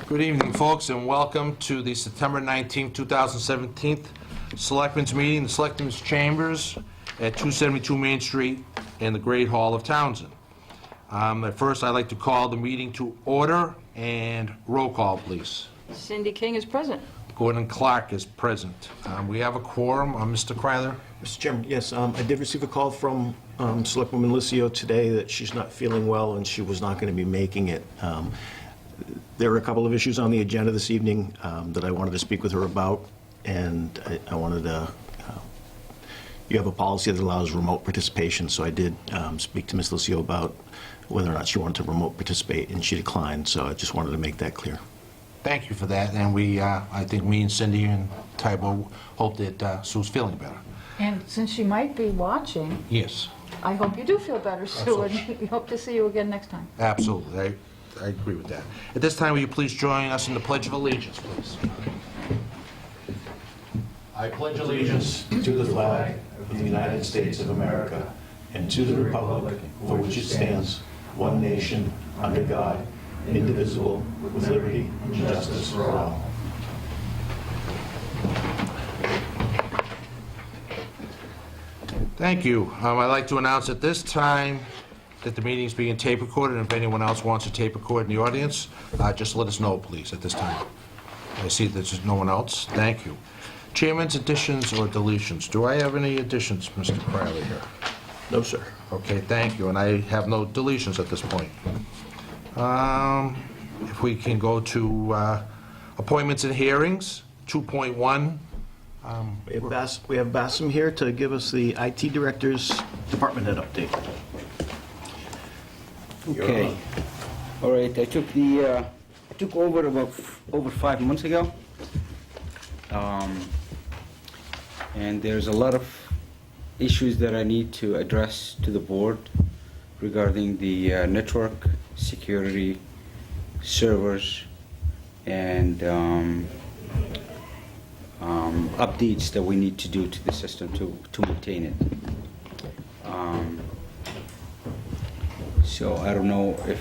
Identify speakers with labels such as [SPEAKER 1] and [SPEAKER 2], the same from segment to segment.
[SPEAKER 1] Good evening, folks, and welcome to the September 19, 2017 Selectmen's Meeting, the Selectmen's Chambers at 272 Main Street in the Great Hall of Townsend. At first, I'd like to call the meeting to order, and roll call, please.
[SPEAKER 2] Cindy King is present.
[SPEAKER 1] Gordon Clark is present. We have a quorum. Mr. Kryler?
[SPEAKER 3] Mr. Chairman, yes, I did receive a call from Selectwoman Licio today that she's not feeling well and she was not going to be making it. There were a couple of issues on the agenda this evening that I wanted to speak with her about, and I wanted to, you have a policy that allows remote participation, so I did speak to Ms. Licio about whether or not she wanted to remote participate, and she declined, so I just wanted to make that clear.
[SPEAKER 1] Thank you for that, and we, I think me and Cindy and Tybo hope that Sue's feeling better.
[SPEAKER 2] And since she might be watching,
[SPEAKER 1] Yes,
[SPEAKER 2] I hope you do feel better, Sue, and
[SPEAKER 1] Absolutely.
[SPEAKER 2] we hope to see you again next time.
[SPEAKER 1] absolutely. I agree with that. At this time, will you please join us in the Pledge of Allegiance, please? I pledge allegiance
[SPEAKER 3] To the flag of the United States of America and to the republic for which it stands, one nation, under God, indivisible, with liberty and justice for all.
[SPEAKER 1] Thank you. I'd like to announce at this time that the meeting is being tape recorded, and if anyone else wants to tape record in the audience, just let us know, please, at this time. I see there's no one else. Thank you. Chairman's additions or deletions. Do I have any additions, Mr. Crowley, here?
[SPEAKER 3] No, sir.
[SPEAKER 1] Okay, thank you, and I have no deletions at this point. If we can go to appointments and hearings, 2.1.
[SPEAKER 3] We have Bassam here to give us the IT Director's Department Head update.
[SPEAKER 4] Okay. All right, I took over about over 5 months ago. And there's a lot of issues that I need to address to the board regarding the network, security, servers, and updates that we need to do to the system to maintain it. So I don't know if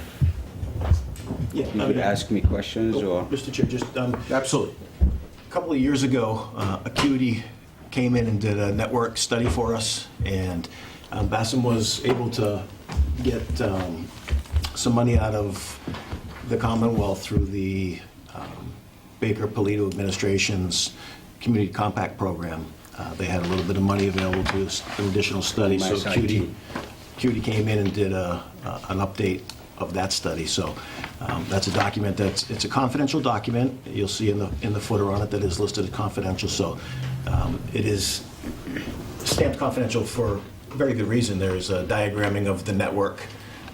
[SPEAKER 4] you could ask me questions or...
[SPEAKER 3] Mr. Chair, just
[SPEAKER 1] Absolutely.
[SPEAKER 3] a couple of years ago, Acuity came in and did a network study for us, and Bassam was able to get some money out of the Commonwealth through the Baker-Polito administration's Community Compact Program. They had a little bit of money available to do an additional study, so Acuity came in and did an update of that study. So that's a document it's a confidential document. You'll see in the footer on it that is listed as confidential. So it is stamped confidential for a very good reason. There's a diagramming of the network,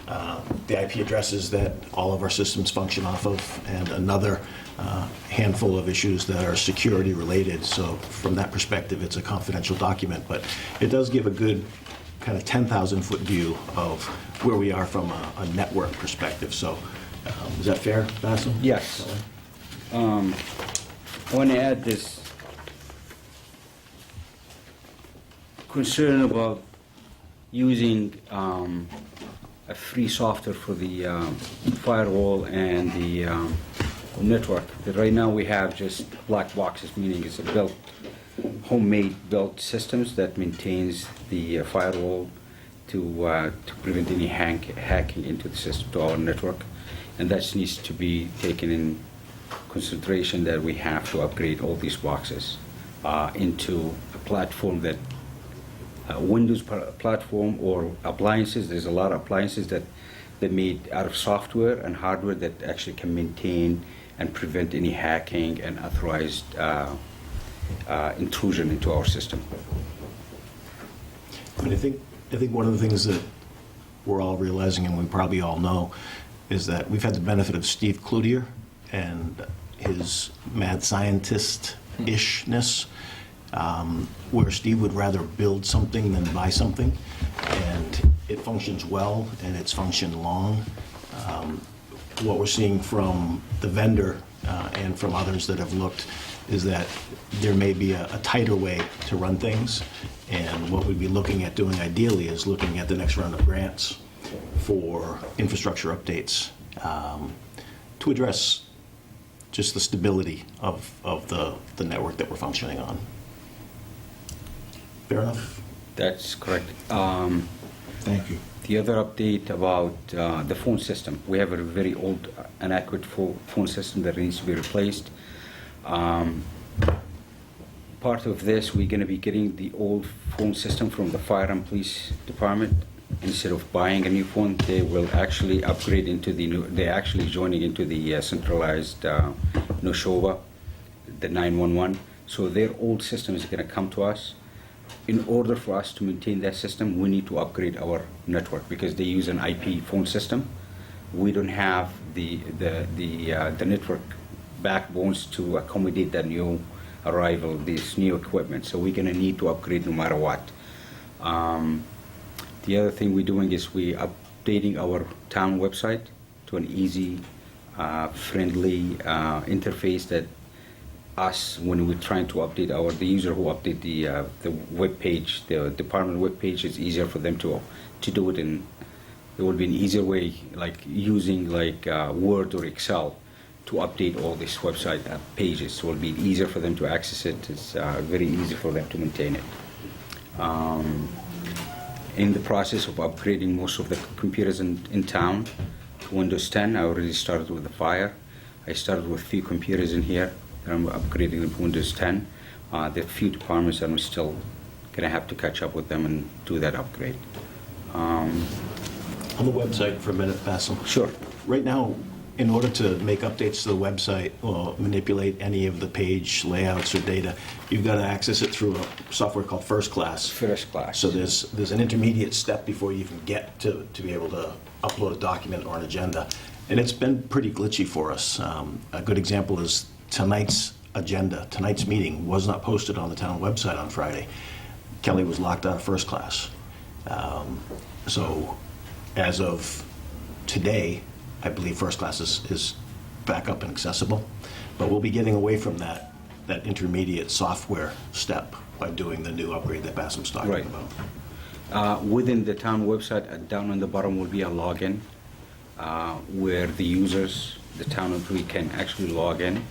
[SPEAKER 3] the IP addresses that all of our systems function off of, and another handful of issues that are security related. So from that perspective, it's a confidential document, but it does give a good kind of 10,000-foot view of where we are from a network perspective. So is that fair, Basil?
[SPEAKER 4] Yes. I want to add this concern about using a free software for the firewall and the network. That right now we have just black boxes, meaning it's a homemade built systems that maintains the firewall to prevent any hacking into the system, to our network. And that needs to be taken in consideration, that we have to upgrade all these boxes into a platform that Windows platform or appliances. There's a lot of appliances that made out of software and hardware that actually can maintain and prevent any hacking and unauthorized intrusion into our system.
[SPEAKER 3] I mean, I think one of the things that we're all realizing, and we probably all know, is that we've had the benefit of Steve Cloutier and his mad scientist-ishness, where Steve would rather build something than buy something, and it functions well and it's functioned long. What we're seeing from the vendor and from others that have looked is that there may be a tighter way to run things, and what we'd be looking at doing ideally is looking at the next round of grants for infrastructure updates to address just the stability of the network that we're functioning on. Fair enough?
[SPEAKER 4] That's correct.
[SPEAKER 1] Thank you.
[SPEAKER 4] The other update about the phone system. We have a very old, inadequate phone system that needs to be replaced. Part of this, we're going to be getting the old phone system from the fire and police department. Instead of buying a new phone, they will actually upgrade into the new, they're actually joining into the centralized Noshova, the 911. So their old system is going to come to us. In order for us to maintain that system, we need to upgrade our network because they use an IP phone system. We don't have the network backbones to accommodate that new arrival, this new equipment. So we're going to need to upgrade no matter what. The other thing we're doing is we're updating our town website to an easy, friendly interface that us, when we're trying to update the user who update the web page, the department web page, it's easier for them to do it in. There will be an easier way, like using Word or Excel to update all these website pages. So it'll be easier for them to access it. It's very easy for them to maintain it. In the process of upgrading most of the computers in town to Windows 10, I already started with the fire. I started with a few computers in here. I'm upgrading them to Windows 10. There are a few departments that I'm still going to have to catch up with them and do that upgrade.
[SPEAKER 3] On the website for a minute, Basil.
[SPEAKER 4] Sure.
[SPEAKER 3] Right now, in order to make updates to the website or manipulate any of the page layouts or data, you've got to access it through a software called First Class.
[SPEAKER 4] First Class.
[SPEAKER 3] So there's an intermediate step before you even get to be able to upload a document or an agenda. And it's been pretty glitchy for us. A good example is tonight's agenda, tonight's meeting was not posted on the town website on Friday. Kelly was locked out of First Class. So as of today, I believe First Class is back up and accessible. But we'll be getting away from that intermediate software step by doing the new upgrade that Bassam's talking
[SPEAKER 4] Right.
[SPEAKER 3] about.
[SPEAKER 4] Within the town website, down on the bottom will be a login where the users, the town employee, can actually log in.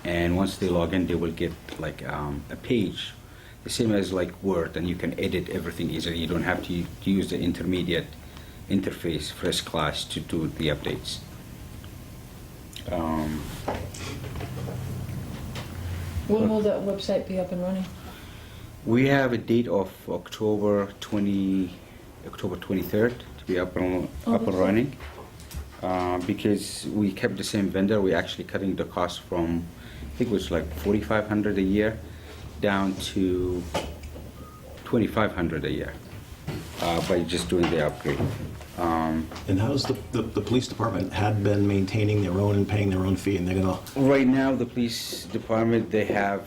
[SPEAKER 4] And once they log in, they will get like a page, the same as like Word, and you can edit everything easily. You don't have to use the intermediate interface, First Class, to do the updates.
[SPEAKER 2] When will that website be up and running?
[SPEAKER 4] We have a date of October 23rd to be up and running. Because we kept the same vendor, we're actually cutting the cost from, I think it was like $4,500 a year down to $2,500 a year by just doing the upgrade.
[SPEAKER 3] And how's the police department had been maintaining their own and paying their own fee, and they're gonna...
[SPEAKER 4] Right now, the police department, they are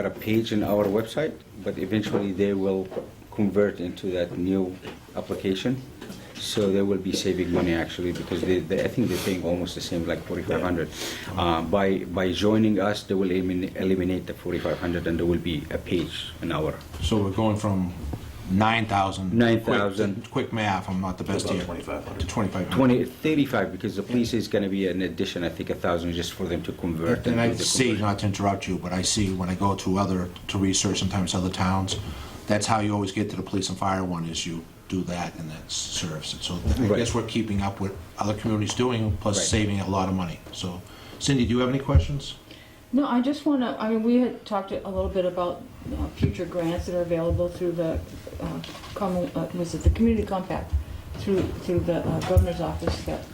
[SPEAKER 4] a page in our website, but eventually they will convert into that new application. So they will be saving money actually, because I think they're paying almost the same, like $4,500. By joining us, they will eliminate the $4,500, and there will be a page an hour.
[SPEAKER 1] So we're going from 9,000.
[SPEAKER 4] 9,000.
[SPEAKER 1] Quick math, I'm not the best
[SPEAKER 3] About
[SPEAKER 1] here.
[SPEAKER 3] 2,500.
[SPEAKER 1] To 2,500.
[SPEAKER 4] 35, because the police is going to be an addition, I think 1,000 just for them to convert.
[SPEAKER 1] And I
[SPEAKER 4] do the
[SPEAKER 1] see,
[SPEAKER 4] conversion.
[SPEAKER 1] not to interrupt you, but I see when I go to research sometimes other towns, that's how you always get to the police and fire one, is you do that and that serves it. So I
[SPEAKER 4] Right.
[SPEAKER 1] guess we're keeping up with other communities doing, plus
[SPEAKER 4] Right.
[SPEAKER 1] saving a lot of money. So Cindy, do you have any questions?
[SPEAKER 2] No, I just want to, I mean, we had talked a little bit about future grants that are available through the, the Community Compact, through the governor's office. That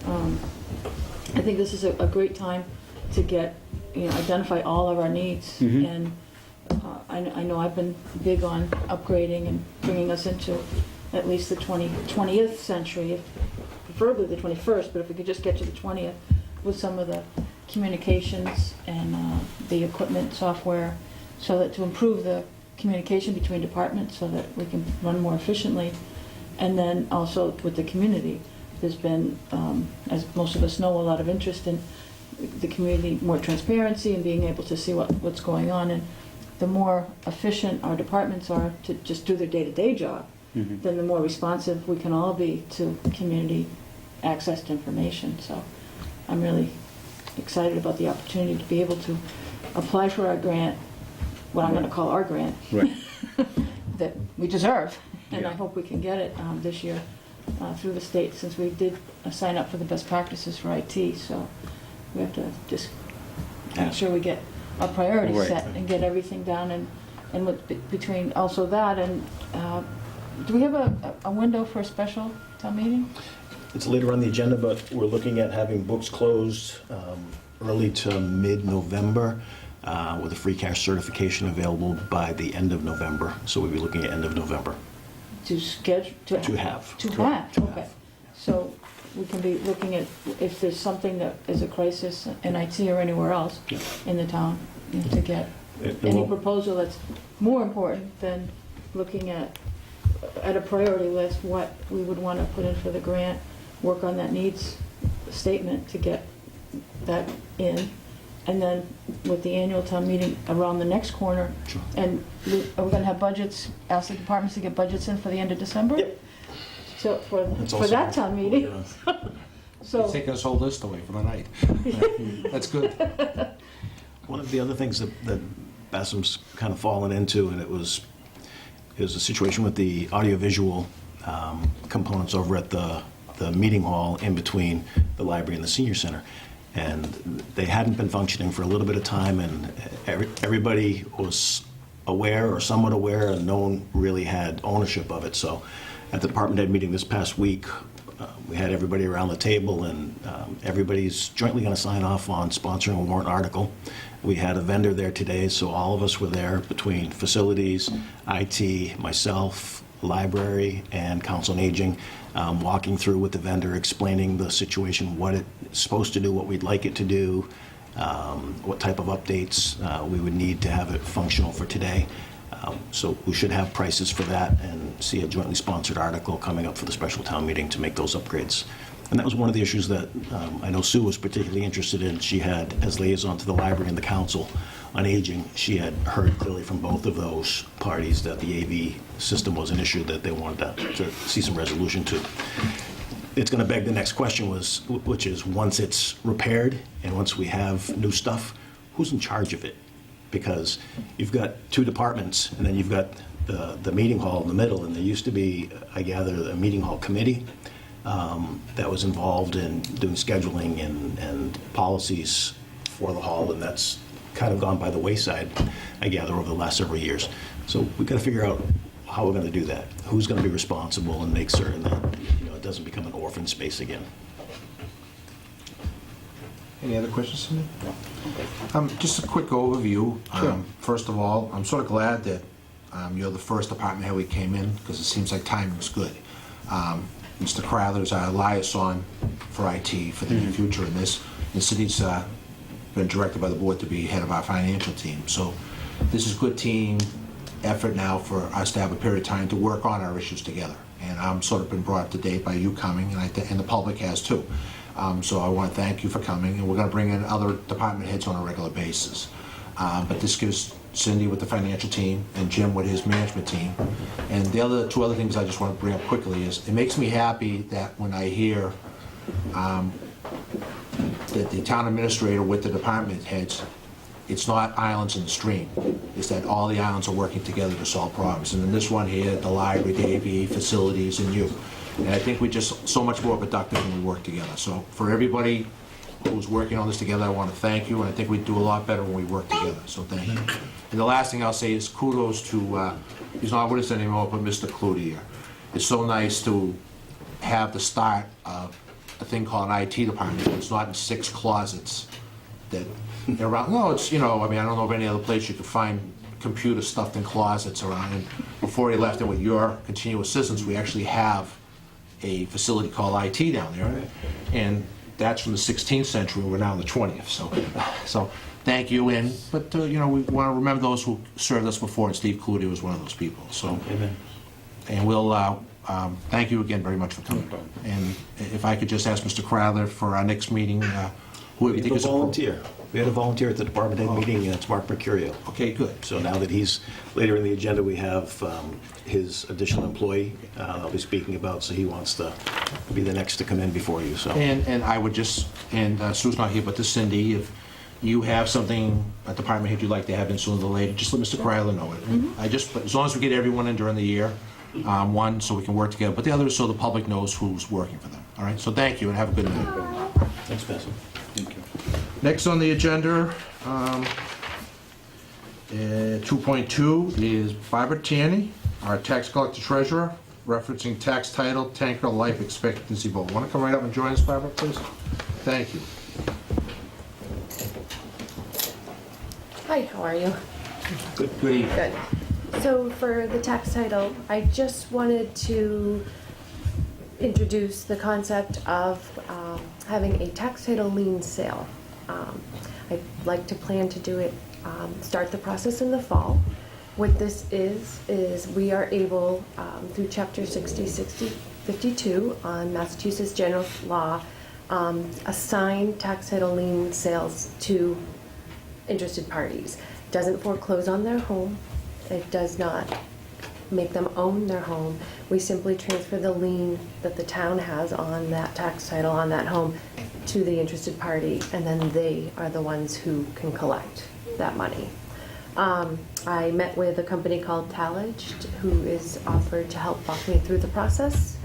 [SPEAKER 2] I think this is a great time to get, identify all of our needs.
[SPEAKER 4] Mhm.
[SPEAKER 2] And I know I've been big on upgrading and bringing us into at least the 20th century, preferably the 21st, but if we could just get to the 20th with some of the communications and the equipment software, so that to improve the communication between departments so that we can run more efficiently. And then also with the community, there's been, as most of us know, a lot of interest in the community, more transparency and being able to see what's going on. And the more efficient our departments are to just do their day-to-day job,
[SPEAKER 4] Mhm.
[SPEAKER 2] then the more responsive we can all be to community access to information. So I'm really excited about the opportunity to be able to apply for our grant, what I'm gonna call our grant,
[SPEAKER 4] Right.
[SPEAKER 2] that we deserve. And I
[SPEAKER 4] Yeah.
[SPEAKER 2] hope we can get it this year through the state, since we did sign up for the best practices for IT. So we have to just make sure we get our priorities
[SPEAKER 4] Right.
[SPEAKER 2] set and get everything done. And between also that and, do we have a window for a special town meeting?
[SPEAKER 3] It's later on the agenda, but we're looking at having books closed early to mid-November with a free cash certification available by the end of November. So we'll be looking at end of November.
[SPEAKER 2] To schedule?
[SPEAKER 3] To have.
[SPEAKER 2] To
[SPEAKER 3] Correct.
[SPEAKER 2] have, okay. So we can be looking at if there's something that is a crisis in IT or anywhere else
[SPEAKER 3] Yeah.
[SPEAKER 2] in the town, to get
[SPEAKER 3] It
[SPEAKER 2] any
[SPEAKER 3] will-
[SPEAKER 2] proposal that's more important than looking at a priority list, what we would want to put in for the grant, work on that needs statement to get that in, and then with the annual town meeting around the next corner.
[SPEAKER 3] Sure.
[SPEAKER 2] And are we going to have budgets, ask the departments to get budgets in for the end of December?
[SPEAKER 3] Yep.
[SPEAKER 2] So
[SPEAKER 3] That's
[SPEAKER 2] for
[SPEAKER 3] also-
[SPEAKER 2] that town meeting,
[SPEAKER 1] You're
[SPEAKER 2] so,
[SPEAKER 1] taking this whole list away for the night. That's good.
[SPEAKER 3] One of the other things that Bassam's kind of fallen into, and it was a situation with the audiovisual components over at the meeting hall in between the library and the senior center. And they hadn't been functioning for a little bit of time, and everybody was aware or somewhat aware, and no one really had ownership of it. So at the department head meeting this past week, we had everybody around the table, and everybody's jointly going to sign off on sponsoring a warrant article. We had a vendor there today, so all of us were there between facilities, IT, myself, library, and council on aging, walking through with the vendor, explaining the situation, what it's supposed to do, what we'd like it to do, what type of updates we would need to have it functional for today. So we should have prices for that and see a jointly sponsored article coming up for the special town meeting to make those upgrades. And that was one of the issues that I know Sue was particularly interested in. She had, as liaison to the library and the council on aging, she had heard clearly from both of those parties that the AV system was an issue that they wanted to see some resolution to. It's going to beg the next question, which is, once it's repaired and once we have new stuff, who's in charge of it? Because you've got two departments, and then you've got the meeting hall in the middle, and there used to be, I gather, a meeting hall committee that was involved in doing scheduling and policies for the hall, and that's kind of gone by the wayside, I gather, over the last several years. So we've got to figure out how we're going to do that. Who's going to be responsible, and make certain that it doesn't become an orphan space again.
[SPEAKER 1] Any other questions for me? Just a quick overview. First of all, I'm sort of glad that you're the first department head we came in, because it seems like timing was good. Mr. Crowther's our liaison for IT for the future in this. The city's been directed by the board to be head of our financial team. So this is good team effort now for us to have a period of time to work on our issues together. And I'm sort of been brought up to date by you coming, and the public has too. So I want to thank you for coming, and we're going to bring in other department heads on a regular basis. But this gives Cindy with the financial team and Jim with his management team. And the two other things I just want to bring up quickly is, it makes me happy that when I hear that the town administrator with the department heads, it's not islands in the stream. It's that all the islands are working together to solve problems. And in this one here, the library, the AV, facilities, and you. And I think we're just so much more productive when we work together. So for everybody who's working on this together, I want to thank you, and I think we do a lot better when we work together, so thank you. And the last thing I'll say is kudos to, he's not with us anymore, but Mr. Cloutier. It's so nice to have the start of a thing called an IT department. It's not in 6 closets that they're around. No, it's, I mean, I don't know of any other place you could find computers stuffed in closets around. And before he left, and with your continuous assistance, we actually have a facility called IT down there. And that's from the 16th century, we're now in the 20th. So thank you. But we want to remember those who served us before, and Steve Cloutier was one of those people. So,
[SPEAKER 3] Amen.
[SPEAKER 1] and we'll thank you again very much for coming. And if I could just ask Mr. Crowther for our next meeting, Who do
[SPEAKER 3] We
[SPEAKER 1] you
[SPEAKER 3] had
[SPEAKER 1] think
[SPEAKER 3] a
[SPEAKER 1] is appropriate?
[SPEAKER 3] volunteer. We had a volunteer at the department head meeting, and it's Mark Mercurio.
[SPEAKER 1] Okay, good.
[SPEAKER 3] So now that he's, later in the agenda, we have his additional employee I'll be speaking about, so he wants to be the next to come in before you, so.
[SPEAKER 1] And I would just, and Sue's not here, but to Cindy, if you have something, a department head you'd like to have in sooner than later, just let Mr. Kryler know it. I just, as long as we get everyone in during the year, one, so we can work together, but the other is so the public knows who's working for them. All right, so thank you and have a good night.
[SPEAKER 3] Thanks, Basil.
[SPEAKER 4] Thank you.
[SPEAKER 1] Next on the agenda, 2.2 is Barbara Tierney, our tax collector treasurer, referencing tax title, tanker life expectancy vote. Want to come right up and join us, Barbara, please? Thank you.
[SPEAKER 5] Hi, how are you?
[SPEAKER 1] Good evening.
[SPEAKER 5] Good. So for the tax title, I just wanted to introduce the concept of having a tax title lien sale. I'd like to plan to do it, start the process in the fall. What this is we are able, through Chapter 52 on Massachusetts General Law, assign tax title lien sales to interested parties. Doesn't foreclose on their home. It does not make them own their home. We simply transfer the lien that the town has on that tax title on that home to the interested party, and then they are the ones who can collect that money. I met with a company called Tallaged, who is offered to help walk me through the process.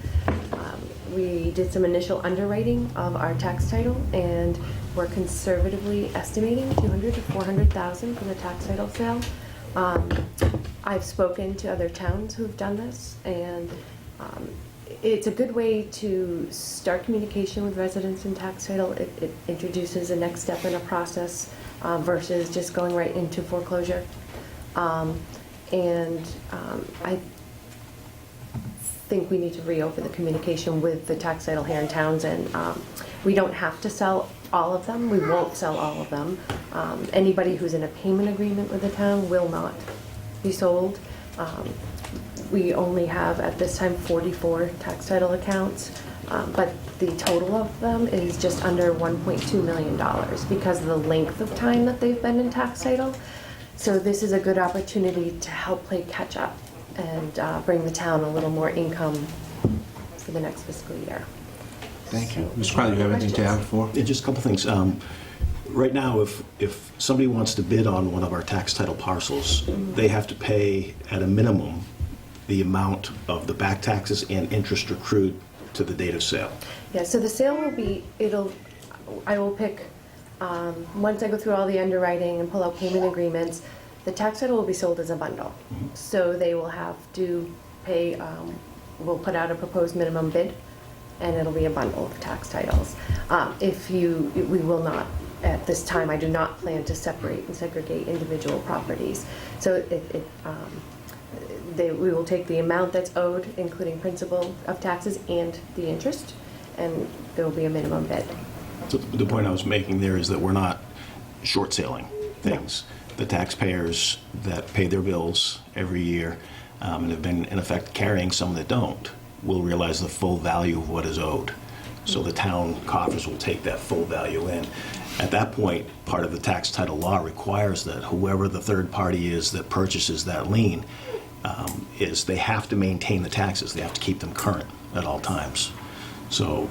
[SPEAKER 5] We did some initial underwriting of our tax title, and we're conservatively estimating $200,000 to $400,000 for the tax title sale. I've spoken to other towns who've done this, and it's a good way to start communication with residents in tax title. It introduces a next step in a process versus just going right into foreclosure. I think we need to reopen the communication with the tax title here in Townsend. We don't have to sell all of them. We won't sell all of them. Anybody who's in a payment agreement with the town will not be sold. We only have, at this time, 44 tax title accounts, but the total of them is just under $1.2 million because of the length of time that they've been in tax title. So this is a good opportunity to help play catch up and bring the town a little more income for the next fiscal year.
[SPEAKER 1] Thank you. Mr. Crowley, you have anything to add for?
[SPEAKER 3] Yeah, just a couple things. Right now, if somebody wants to bid on one of our tax title parcels, they have to pay at a minimum the amount of the back taxes and interest accrued to the date of sale.
[SPEAKER 5] Yeah, so the sale will be, I will pick, once I go through all the underwriting and pull out payment agreements, the tax title will be sold as a bundle. So they will have to pay, we'll put out a proposed minimum bid, and it'll be a bundle of tax titles. We will not, at this time, I do not plan to separate and segregate individual properties. So we will take the amount that's owed, including principal of taxes and the interest, and there will be a minimum bid.
[SPEAKER 3] So the point I was making there is that we're not short selling things. The taxpayers that pay their bills every year and have been, in effect, carrying some that don't, will realize the full value of what is owed. So the town coffers will take that full value in. At that point, part of the tax title law requires that whoever the third party is that purchases that lien, is they have to maintain the taxes. They have to keep them current at all times. So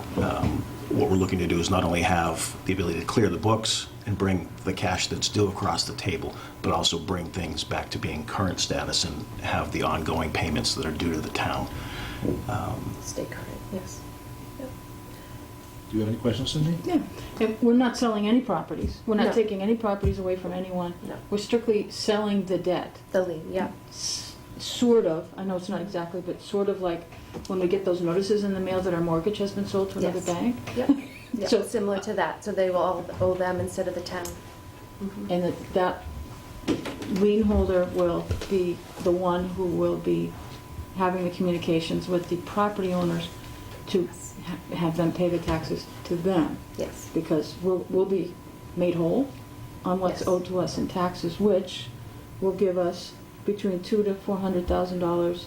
[SPEAKER 3] what we're looking to do is not only have the ability to clear the books and bring the cash that's due across the table, but also bring things back to being current status and have the ongoing payments that are due to the town.
[SPEAKER 5] Stay current, yes. Yep.
[SPEAKER 1] Do you have any questions, Cindy?
[SPEAKER 2] Yeah, and we're not selling any properties. We're not
[SPEAKER 5] No.
[SPEAKER 2] taking any properties away from anyone.
[SPEAKER 5] No.
[SPEAKER 2] We're strictly selling the debt.
[SPEAKER 5] The lien, yeah.
[SPEAKER 2] Sort of, I know it's not exactly, but sort of like when we get those notices in the mail that our mortgage has been sold to another
[SPEAKER 5] Yes.
[SPEAKER 2] bank.
[SPEAKER 5] Yep. Yep.
[SPEAKER 2] So-
[SPEAKER 5] Similar to that, so they will all owe them instead of the town.
[SPEAKER 2] And that lien holder will be the one who will be having the communications with the property owners to have them pay the taxes to them.
[SPEAKER 5] Yes.
[SPEAKER 2] Because we'll be made whole on what's
[SPEAKER 5] Yes.
[SPEAKER 2] owed to us in taxes, which will give us between $200,000 to $400,000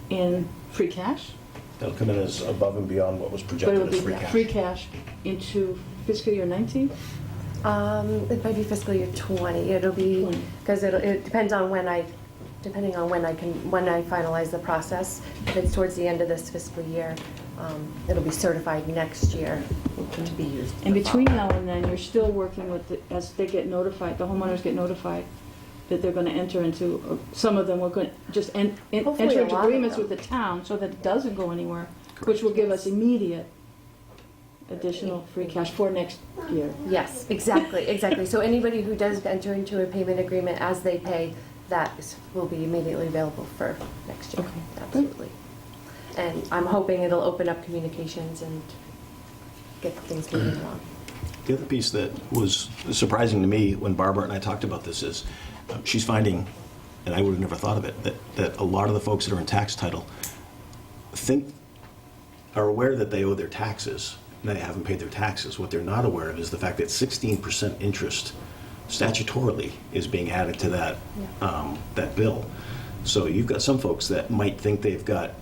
[SPEAKER 2] in free cash.
[SPEAKER 3] That'll come in as above and beyond what was
[SPEAKER 2] But it
[SPEAKER 3] projected
[SPEAKER 2] will
[SPEAKER 3] as
[SPEAKER 2] be
[SPEAKER 3] free cash.
[SPEAKER 2] free cash into fiscal year 19.
[SPEAKER 5] It might be fiscal year 20. It'll be,
[SPEAKER 2] 20.
[SPEAKER 5] because it depends on when I finalize the process. If it's towards the end of this fiscal year, it'll be certified next year to be used.
[SPEAKER 2] And between now and then, you're still working with, as they get notified, the homeowners get notified that they're gonna enter into, some of them will just enter
[SPEAKER 5] Hopefully a
[SPEAKER 2] into
[SPEAKER 5] lot of
[SPEAKER 2] agreements
[SPEAKER 5] them.
[SPEAKER 2] with the town so that it doesn't go anywhere, which will give us immediate additional free cash for next year.
[SPEAKER 5] Yes, exactly. So anybody who does enter into a payment agreement as they pay, will be immediately available for next year.
[SPEAKER 2] Okay, good.
[SPEAKER 5] Absolutely. And I'm hoping it'll open up communications and get things moving along.
[SPEAKER 3] The other piece that was surprising to me when Barbara and I talked about this is she's finding, and I would have never thought of it, that a lot of the folks that are in tax title are aware that they owe their taxes and they haven't paid their taxes. What they're not aware of is the fact that 16% interest statutorily is being added to that bill. So you've got some folks that might think they've got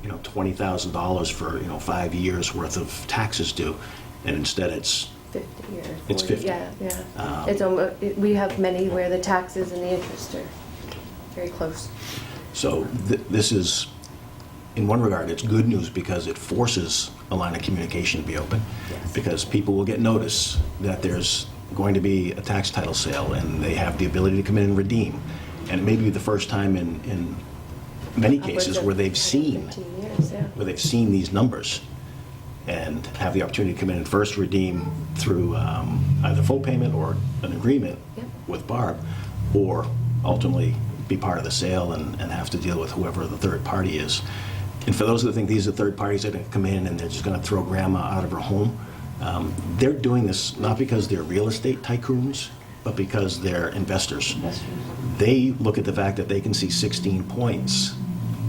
[SPEAKER 3] $20,000 for 5 years worth of taxes due, and instead it's
[SPEAKER 5] 50 or 40.
[SPEAKER 3] It's 50.
[SPEAKER 5] Yeah. It's almost, we have many where the taxes and the interest are very close.
[SPEAKER 3] so this is, in one regard, it's good news because it forces a line of communication to be open.
[SPEAKER 5] Yes.
[SPEAKER 3] Because people will get notice that there's going to be a tax title sale and they have the ability to come in and redeem. And it may be the first time in many cases
[SPEAKER 5] Upwards of
[SPEAKER 3] where they've seen
[SPEAKER 5] 15 years, yeah.
[SPEAKER 3] these numbers and have the opportunity to come in and first redeem through either full payment or an agreement
[SPEAKER 5] Yep.
[SPEAKER 3] with Barb, or ultimately be part of the sale and have to deal with whoever the third party is. And for those that think these are third parties that are going to come in and they're just going to throw grandma out of her home, they're doing this not because they're real estate tycoons, but because they're investors. They look at the fact that they can see 16 points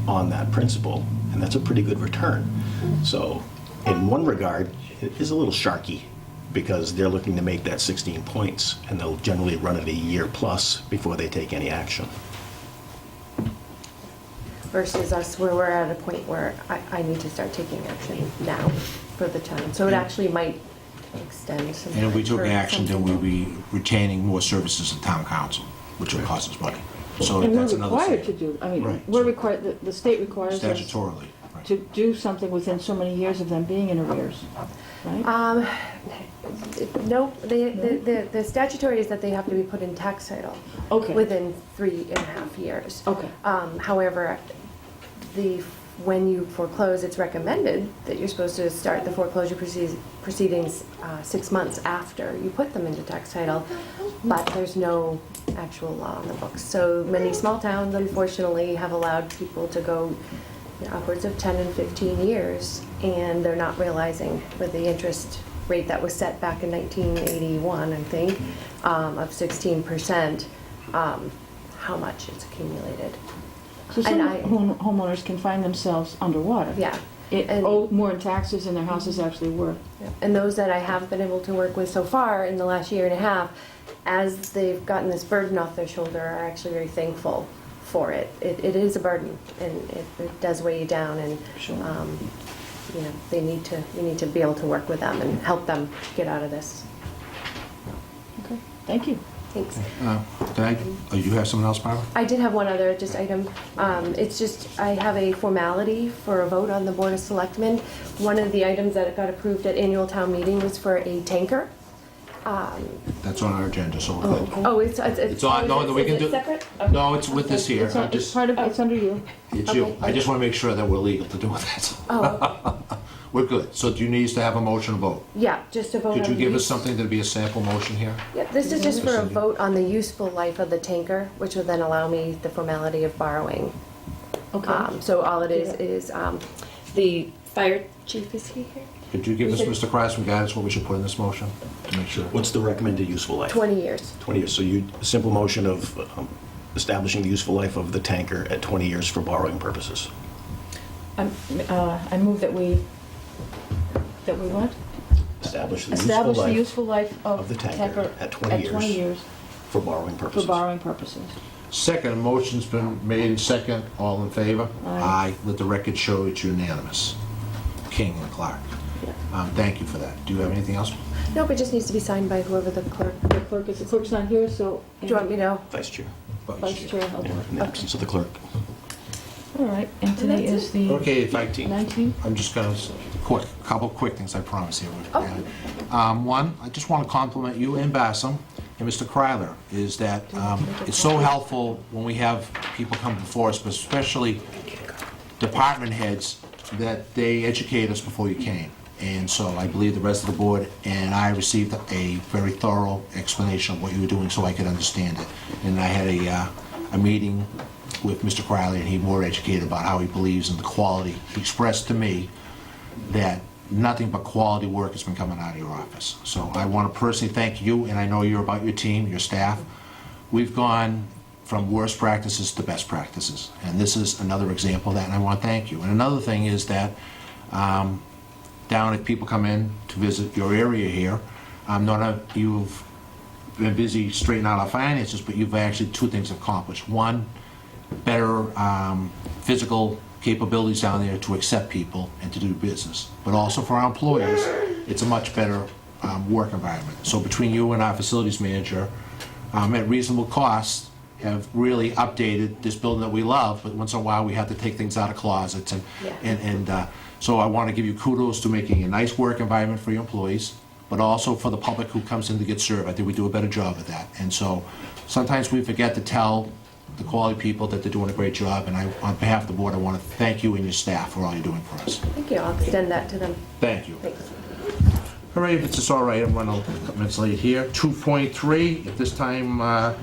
[SPEAKER 3] on that principal, and that's a pretty good return. So in one regard, it is a little sharky because they're looking to make that 16 points, and they'll generally run it a year plus before they take any action.
[SPEAKER 5] Versus us, where we're at a point where I need to start taking action now for the town. So it actually might extend some.
[SPEAKER 1] And if we took
[SPEAKER 5] for
[SPEAKER 1] action, then
[SPEAKER 5] something.
[SPEAKER 1] we'd be retaining more services in town council, which would cost us money. So
[SPEAKER 2] And we're
[SPEAKER 1] that's another
[SPEAKER 2] required to
[SPEAKER 1] thing.
[SPEAKER 2] do, I mean,
[SPEAKER 1] Right.
[SPEAKER 2] we're required, the state requires us
[SPEAKER 1] Statutorily, right.
[SPEAKER 2] to do something within so many years of them being in arrears, right?
[SPEAKER 5] No, the statutory is that they have to be put in tax title.
[SPEAKER 2] Okay.
[SPEAKER 5] Within 3.5 years.
[SPEAKER 2] Okay.
[SPEAKER 5] However, when you foreclose, it's recommended that you're supposed to start the foreclosure proceedings 6 months after you put them into tax title, but there's no actual law on the books. So many small towns, unfortunately, have allowed people to go upwards of 10 and 15 years, and they're not realizing with the interest rate that was set back in 1981, I think, of 16%, how much it's accumulated.
[SPEAKER 2] So some
[SPEAKER 5] And
[SPEAKER 2] homeowners can find themselves underwater.
[SPEAKER 5] Yeah.
[SPEAKER 2] It
[SPEAKER 5] And-
[SPEAKER 2] owe more in taxes than their house is actually worth.
[SPEAKER 5] And those that I have been able to work with so far in the last year and a half, as they've gotten this burden off their shoulder, are actually very thankful for it. It is a burden, and it does weigh you down, and
[SPEAKER 2] Sure.
[SPEAKER 5] you need to be able to work with them and help them get out of this.
[SPEAKER 2] Okay, thank you.
[SPEAKER 5] Thanks.
[SPEAKER 1] You have something else, Barbara?
[SPEAKER 5] I did have one other just item. It's just, I have a formality for a vote on the Board of Selectmen. One of the items that got approved at annual town meeting was for a tanker.
[SPEAKER 1] That's on our agenda, so we're good.
[SPEAKER 5] Oh, it's
[SPEAKER 1] on- no, we can
[SPEAKER 5] is it
[SPEAKER 1] do-
[SPEAKER 5] separate?
[SPEAKER 1] No, it's with this here.
[SPEAKER 2] It's on- it's part of, it's under you.
[SPEAKER 1] It's you.
[SPEAKER 5] Okay.
[SPEAKER 1] I just want to make sure that we're legal to do that.
[SPEAKER 5] Oh,
[SPEAKER 1] We're good. So do you need us to have a motion vote?
[SPEAKER 5] yeah, just a vote on.
[SPEAKER 1] Could you give us
[SPEAKER 5] use-
[SPEAKER 1] something to be a sample motion here?
[SPEAKER 5] Yeah, this is just for a
[SPEAKER 1] Yes.
[SPEAKER 5] vote on the useful life of the tanker, which would then allow me the formality of borrowing.
[SPEAKER 2] Okay.
[SPEAKER 5] So all it is the fire chief, is he here?
[SPEAKER 1] Could you give us,
[SPEAKER 5] Is it-
[SPEAKER 1] Mr. Kreis, some guidance what we should put in this motion to make sure?
[SPEAKER 3] What's the recommended useful life?
[SPEAKER 5] 20 years.
[SPEAKER 3] 20 years. So a simple motion of establishing the useful life of the tanker at 20 years for borrowing purposes.
[SPEAKER 2] I move that we what?
[SPEAKER 3] Establish the
[SPEAKER 2] Establish the
[SPEAKER 3] useful life
[SPEAKER 2] useful life of
[SPEAKER 3] the tanker at 20 years for borrowing
[SPEAKER 2] for
[SPEAKER 3] purposes.
[SPEAKER 2] borrowing purposes.
[SPEAKER 1] Second, a motion's been made and second. All in favor?
[SPEAKER 2] Aye.
[SPEAKER 1] Let the record show it's unanimous. King and Clark. Thank you for that. Do you have anything else?
[SPEAKER 5] Nope, it just needs to be signed by whoever the clerk.
[SPEAKER 2] The clerk's not here, so.
[SPEAKER 5] Do you want me to?
[SPEAKER 3] Vice Chair.
[SPEAKER 2] Vice Chair,
[SPEAKER 3] Yeah,
[SPEAKER 2] okay.
[SPEAKER 3] in the absence of the clerk.
[SPEAKER 2] All right, and today is the
[SPEAKER 1] Okay, if I,
[SPEAKER 2] 19th?
[SPEAKER 1] I'm just gonna, couple quick things, I promise here.
[SPEAKER 5] Okay.
[SPEAKER 1] One, I just want to compliment you and Bassam and Mr. Kryler, is that it's so helpful when we have people come before us, but especially department heads, that they educate us before you came. And so I believe the rest of the board and I received a very thorough explanation of what you were doing so I could understand it. And I had a meeting with Mr. Kryler, and he more educated about how he believes in the quality. He expressed to me that nothing but quality work has been coming out of your office. So I want to personally thank you, and I know you're about your team, your staff. We've gone from worst practices to best practices, and this is another example of that, and I want to thank you. And another thing is that down if people come in to visit your area here, you've been busy straightening out our finances, but you've actually two things accomplished. One, better physical capabilities down there to accept people and to do business. But also for our employees, it's a much better work environment. So between you and our facilities manager, at reasonable costs, have really updated this building that we love, but once in a while we have to take things out of closets. So I want to give you kudos to making a nice work environment for your employees, but also for the public who comes in to get served. I think we do a better job of that. And so sometimes we forget to tell the quality people that they're doing a great job, and on behalf of the board, I want to thank you and your staff for all you're doing for us.
[SPEAKER 5] Thank you, I'll extend that to them.
[SPEAKER 1] Thank you.
[SPEAKER 5] Thanks.
[SPEAKER 1] All right, if it's just all right, I'm running a couple minutes late here. 2.3, at this time,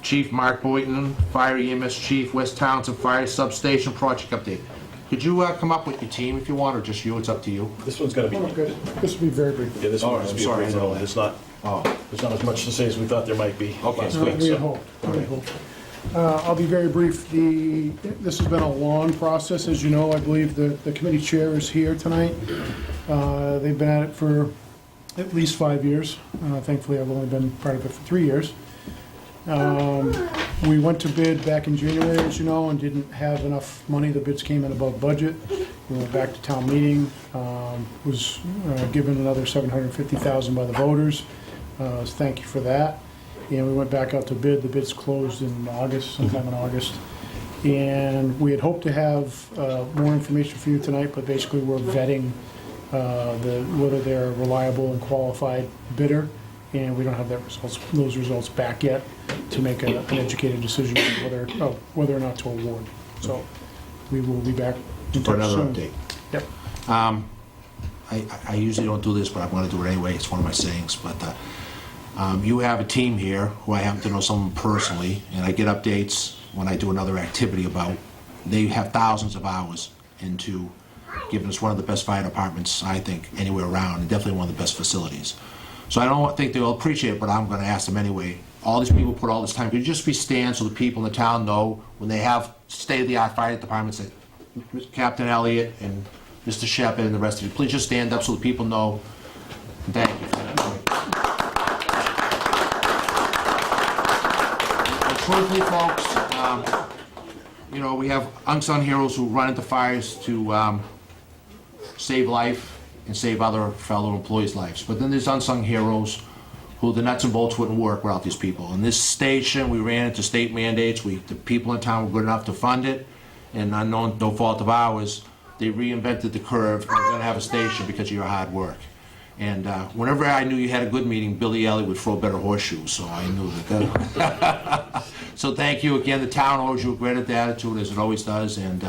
[SPEAKER 1] Chief Mark Boynton, Fire EMS Chief, West Townsend Fire Substation Project Update. Could you come up with your team if you want, or just you? It's up to you.
[SPEAKER 3] This one's gonna be.
[SPEAKER 6] Oh, good. This will be very brief.
[SPEAKER 3] Yeah, this
[SPEAKER 1] Oh,
[SPEAKER 3] one
[SPEAKER 1] I'm
[SPEAKER 3] will be
[SPEAKER 1] sorry, I
[SPEAKER 3] original.
[SPEAKER 1] know that.
[SPEAKER 3] There's not as much to say as we thought there might be.
[SPEAKER 1] Okay,
[SPEAKER 3] last
[SPEAKER 1] good.
[SPEAKER 3] week,
[SPEAKER 6] We had
[SPEAKER 3] so.
[SPEAKER 6] hoped. We had hoped. I'll be very brief. This has been a long process, as you know. I believe the committee chair is here tonight. They've been at it for at least 5 years. Thankfully, I've only been part of it for 3 years. We went to bid back in January, as you know, and didn't have enough money. The bids came in above budget. We went back to town meeting, was given another $750,000 by the voters. So thank you for that. And we went back out to bid. The bids closed in August, sometime in August. And we had hoped to have more information for you tonight, but basically we're vetting whether they're a reliable and qualified bidder, and we don't have those results back yet to make an educated decision on whether or not to award. So we will be back in
[SPEAKER 1] For
[SPEAKER 6] touch
[SPEAKER 1] another
[SPEAKER 6] soon.
[SPEAKER 1] update.
[SPEAKER 6] Yep.
[SPEAKER 1] I usually don't do this, but I'm going to do it anyway. It's one of my sayings. But you have a team here who I happen to know someone personally, and I get updates when I do another activity about. They have thousands of hours into giving us one of the best fire departments, I think, anywhere around, and definitely one of the best facilities. So I don't think they'll appreciate it, but I'm going to ask them anyway. All these people put all this time. Could you just be stand so the people in the town know when they have state-of-the-art fire departments that Captain Elliott and Mr. Shepherd and the rest of you, please just stand up so the people know. Thank you for that. And truthfully, folks, you know, we have unsung heroes who run into fires to save life and save other fellow employees' lives. But then there's unsung heroes who the nuts and bolts wouldn't work without these people. In this station, we ran into state mandates. The people in town were good enough to fund it, and unknown, no fault of ours, they reinvented the curve, and we're gonna have a station because of your hard work. And whenever I knew you had a good meeting, Billy Elliott would throw better horseshoes, so I knew that. So thank you again. The town owes you a great attitude, as it always does, and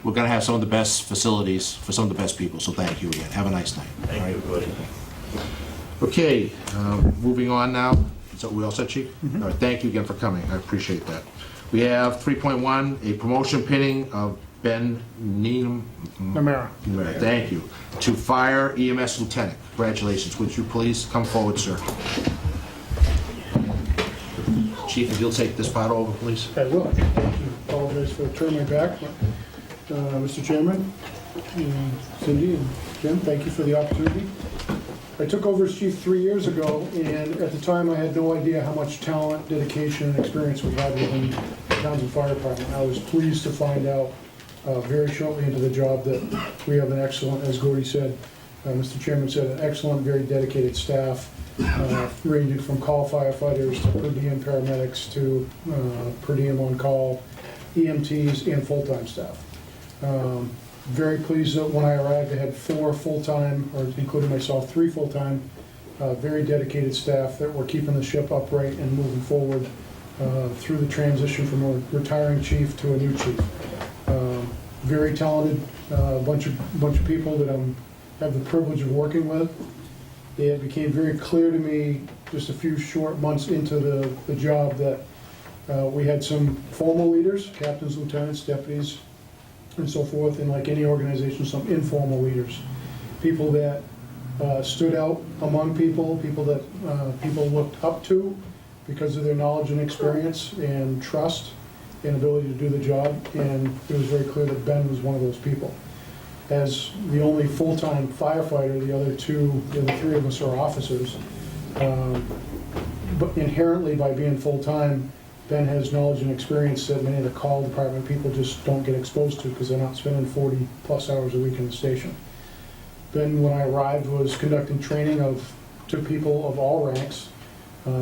[SPEAKER 1] we're gonna have some of the best facilities for some of the best people, so thank you again. Have a nice night.
[SPEAKER 3] Thank you, everybody.
[SPEAKER 1] Okay, moving on now. So we all set, Chief? All right, thank you again for coming. I appreciate that. We have 3.1, a promotion pinning of Ben Needham.
[SPEAKER 6] Namara.
[SPEAKER 1] Thank you. To Fire EMS Lieutenant. Congratulations. Would you please come forward, sir? Chief, if you'll take this part over, please.
[SPEAKER 6] I will. Thank you. Apologize for turning my back. Mr. Chairman, and Cindy and Jim, thank you for the opportunity. I took over as chief 3 years ago, and at the time I had no idea how much talent, dedication, and experience we had within the Townsend Fire Department. I was pleased to find out very shortly into the job that we have an excellent, as Gordy said, Mr. Chairman said, an excellent, very dedicated staff, ranging from call firefighters to per diem paramedics to per diem on-call EMTs and full-time staff. Very pleased that when I arrived, I had 4 full-time, or including myself, 3 full-time, very dedicated staff that were keeping the ship upright and moving forward through the transition from a retiring chief to a new chief. Very talented, bunch of people that I have the privilege of working with. It became very clear to me just a few short months into the job that we had some formal leaders, captains, lieutenants, deputies, and so forth, and like any organization, some informal leaders. People that stood out among people that people looked up to because of their knowledge and experience and trust and ability to do the job, and it was very clear that Ben was one of those people. As the only full-time firefighter, the other 3 of us are officers. But inherently, by being full-time, Ben has knowledge and experience that many of the call department people just don't get exposed to because they're not spending 40-plus hours a week in the station. Ben, when I arrived, was conducting training to people of all ranks,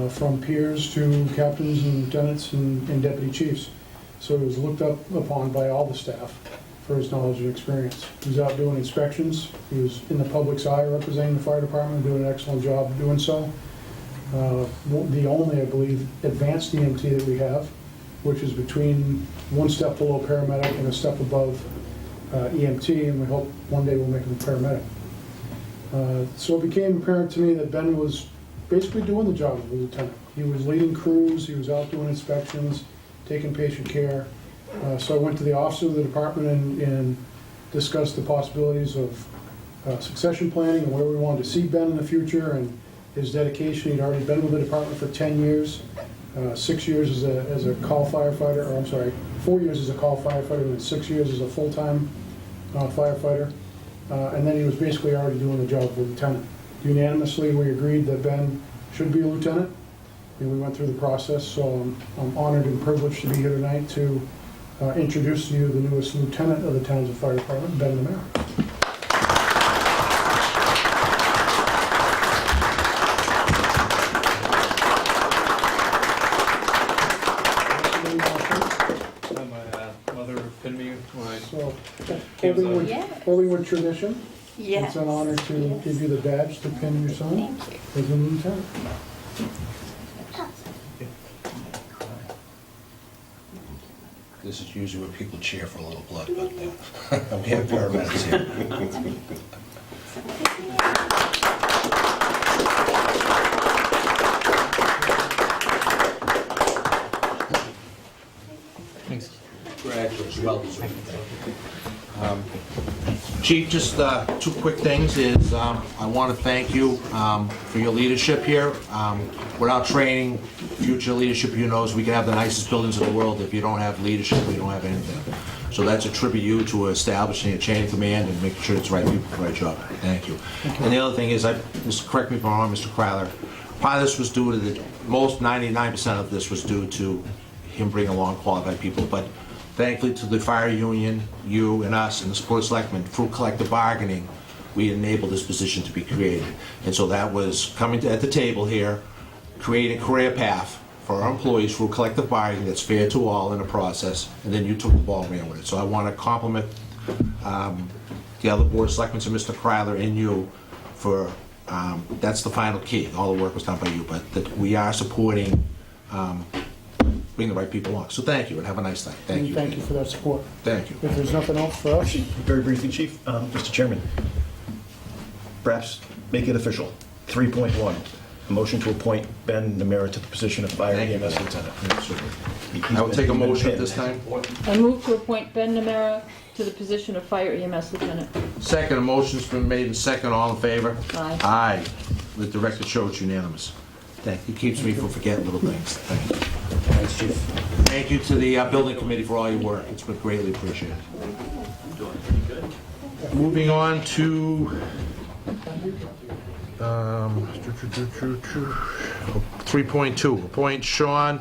[SPEAKER 6] from peers to captains and lieutenants and deputy chiefs. So he was looked up upon by all the staff for his knowledge and experience. He was out doing inspections. He was in the public's eye representing the fire department, doing an excellent job of doing so. The only, I believe, advanced EMT that we have, which is between 1 step below paramedic and a step above EMT, and we hope one day we'll make him a paramedic. So it became apparent to me that Ben was basically doing the job of a lieutenant. He was leading crews, he was out doing inspections, taking patient care. So I went to the office of the department and discussed the possibilities of succession planning and where we wanted to see Ben in the future and his dedication. He'd already been with the department for 10 years, 6 years as a call firefighter, or I'm sorry, 4 years as a call firefighter and 6 years as a full-time firefighter. And then he was basically already doing the job of a lieutenant. Unanimously, we agreed that Ben should be a lieutenant, and we went through the process. So I'm honored and privileged to be here tonight to introduce to you the newest lieutenant of the Townsend Fire Department, Ben Namara.
[SPEAKER 7] My mother pinned me when I
[SPEAKER 6] So,
[SPEAKER 7] came on.
[SPEAKER 6] holding with tradition,
[SPEAKER 8] Yes.
[SPEAKER 6] it's an honor to give you the badge to pin your son
[SPEAKER 8] Thank you.
[SPEAKER 6] as a lieutenant.
[SPEAKER 1] This is usually where people cheer for a little blood, but we have paramedics here.
[SPEAKER 7] Thanks.
[SPEAKER 1] Congratulations, well deserved. Chief, just 2 quick things is I want to thank you for your leadership here. Without training future leadership, you know, we can have the nicest buildings in the world. If you don't have leadership, we don't have anything. So that's a tribute you to establishing a chain of command and making sure it's the right people for the right job. Thank you. And the other thing is, correct me if I'm wrong, Mr. Kryler, part of this was due to most 99% of this was due to him bringing along qualified people, but thankfully to the fire union, you and us, and the Board of Selectmen, through collective bargaining, we enabled this position to be created. And so that was coming at the table here, creating a career path for our employees through collective bargaining that's fair to all in the process, and then you took the ball and ran with it. So I want to compliment the other Board of Selectmen, and Mr. Kryler and you for, that's the final key. All the work was done by you, but that we are supporting bring the right people along. So thank you, and have a nice night. Thank you.
[SPEAKER 6] Thank you for that support.
[SPEAKER 1] Thank you.
[SPEAKER 6] If there's nothing else for us,
[SPEAKER 3] Very briefly, Chief, Mr. Chairman, perhaps make it official. 3.1, a motion to appoint Ben Namara to the position of Fire
[SPEAKER 1] Thank you.
[SPEAKER 3] EMS Lieutenant.
[SPEAKER 1] I will take a motion at this time.
[SPEAKER 2] I move to appoint Ben Namara to the position of Fire EMS Lieutenant.
[SPEAKER 1] Second, a motion's been made and second, all in favor?
[SPEAKER 2] Aye.
[SPEAKER 1] Aye. The director show it's unanimous. Thank you. Keeps me from forgetting little things. Thank you.
[SPEAKER 3] Thanks, Chief.
[SPEAKER 1] Thank you to the building committee for all your work. It's been greatly appreciated. Moving on to 3.2, appoint Sean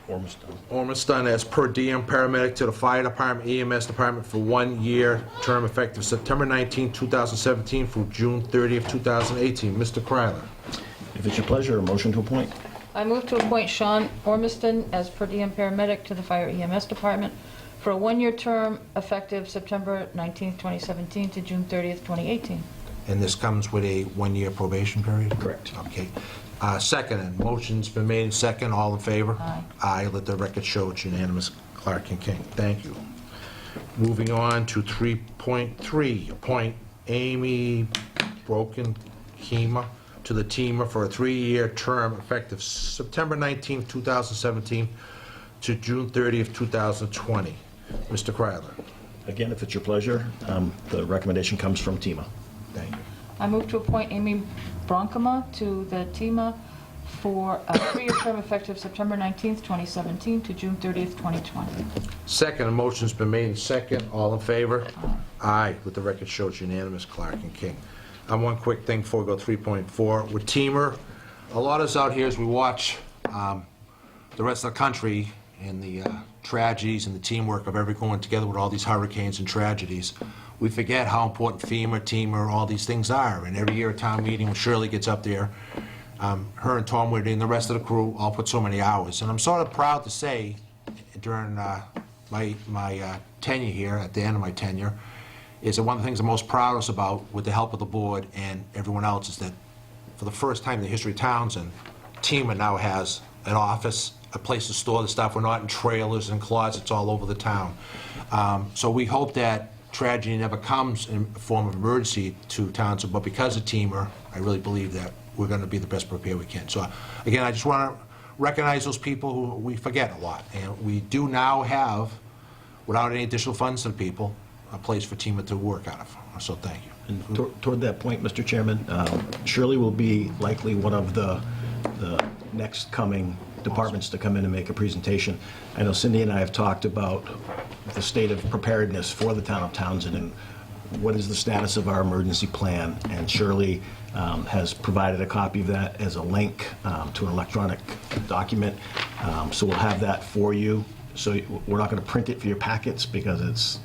[SPEAKER 1] Ormiston as per diem paramedic to the fire department, EMS department for 1 year term effective September 19, 2017 through June 30th, 2018. Mr. Kryler.
[SPEAKER 3] If it's your pleasure, a motion to appoint.
[SPEAKER 2] I move to appoint Sean Ormiston as per diem paramedic to the Fire EMS Department for a 1 year term effective September 19th, 2017 to June 30th, 2018.
[SPEAKER 1] And this comes with a 1 year probation period?
[SPEAKER 3] Correct.
[SPEAKER 1] Okay. Second, and motion's been made and second. All in favor?
[SPEAKER 2] Aye.
[SPEAKER 1] Aye. Let the record show it's unanimous. Clark and King. Thank you. Moving on to 3.3, appoint Amy Broken Kema to the Teamer for a 3-year term effective September 19, 2017 to June 30th, 2020. Mr. Kryler.
[SPEAKER 3] Again, if it's your pleasure, the recommendation comes from TEMA.
[SPEAKER 1] Thank you.
[SPEAKER 2] I move to appoint Amy Bronkema to the TEMA for a 3-year term effective September 19th, 2017 to June 30th, 2020.
[SPEAKER 1] Second, a motion's been made and second. All in favor? Aye. Let the record show it's unanimous. Clark and King. One quick thing before we go 3.4. With Teamer, a lot of us out here as we watch the rest of the country and the tragedies and the teamwork of everyone going together with all these hurricanes and tragedies, we forget how important FEMA, Teamer, all these things are. And every year at town meeting, when Shirley gets up there, her and Tom Whitty and the rest of the crew all put so many hours. And I'm sort of proud to say, during my tenure here, at the end of my tenure, is that one of the things I'm most proudest about, with the help of the board and everyone else, is that for the first time in the history of Townsend, Teamer now has an office, a place to store the stuff. We're not in trailers and closets all over the town. So we hope that tragedy never comes in a form of emergency to Townsend, but because of Teamer, I really believe that we're going to be the best prepared we can. So again, I just want to recognize those people who we forget a lot. And we do now have, without any additional funds to people, a place for Teamer to work out of. So thank you.
[SPEAKER 3] And toward that point, Mr. Chairman, Shirley will be likely one of the next coming departments to come in and make a presentation. I know Cindy and I have talked about the state of preparedness for the town of Townsend and what is the status of our emergency plan, and Shirley has provided a copy of that as a link to an electronic document. So we'll have that for you. So we're not going to print it for your packets because it's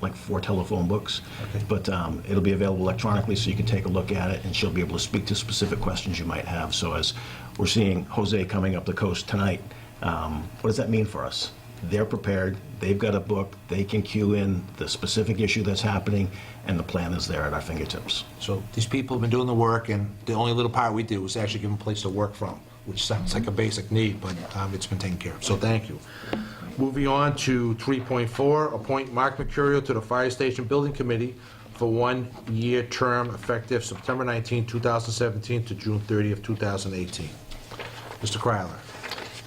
[SPEAKER 3] like 4 telephone books, but it'll be available electronically so you can take a look at it, and she'll be able to speak to specific questions you might have. So as we're seeing Jose coming up the coast tonight, what does that mean for us? They're prepared, they've got a book, they can cue in the specific issue that's happening, and the plan is there at our fingertips.
[SPEAKER 1] So these people have been doing the work, and the only little part we do is actually give them a place to work from, which sounds like a basic need, but it's been taken care of. So thank you. Moving on to 3.4, appoint Mark Mercurio to the Fire Station Building Committee for 1 year term effective September 19, 2017 to June 30th, 2018. Mr. Kryler.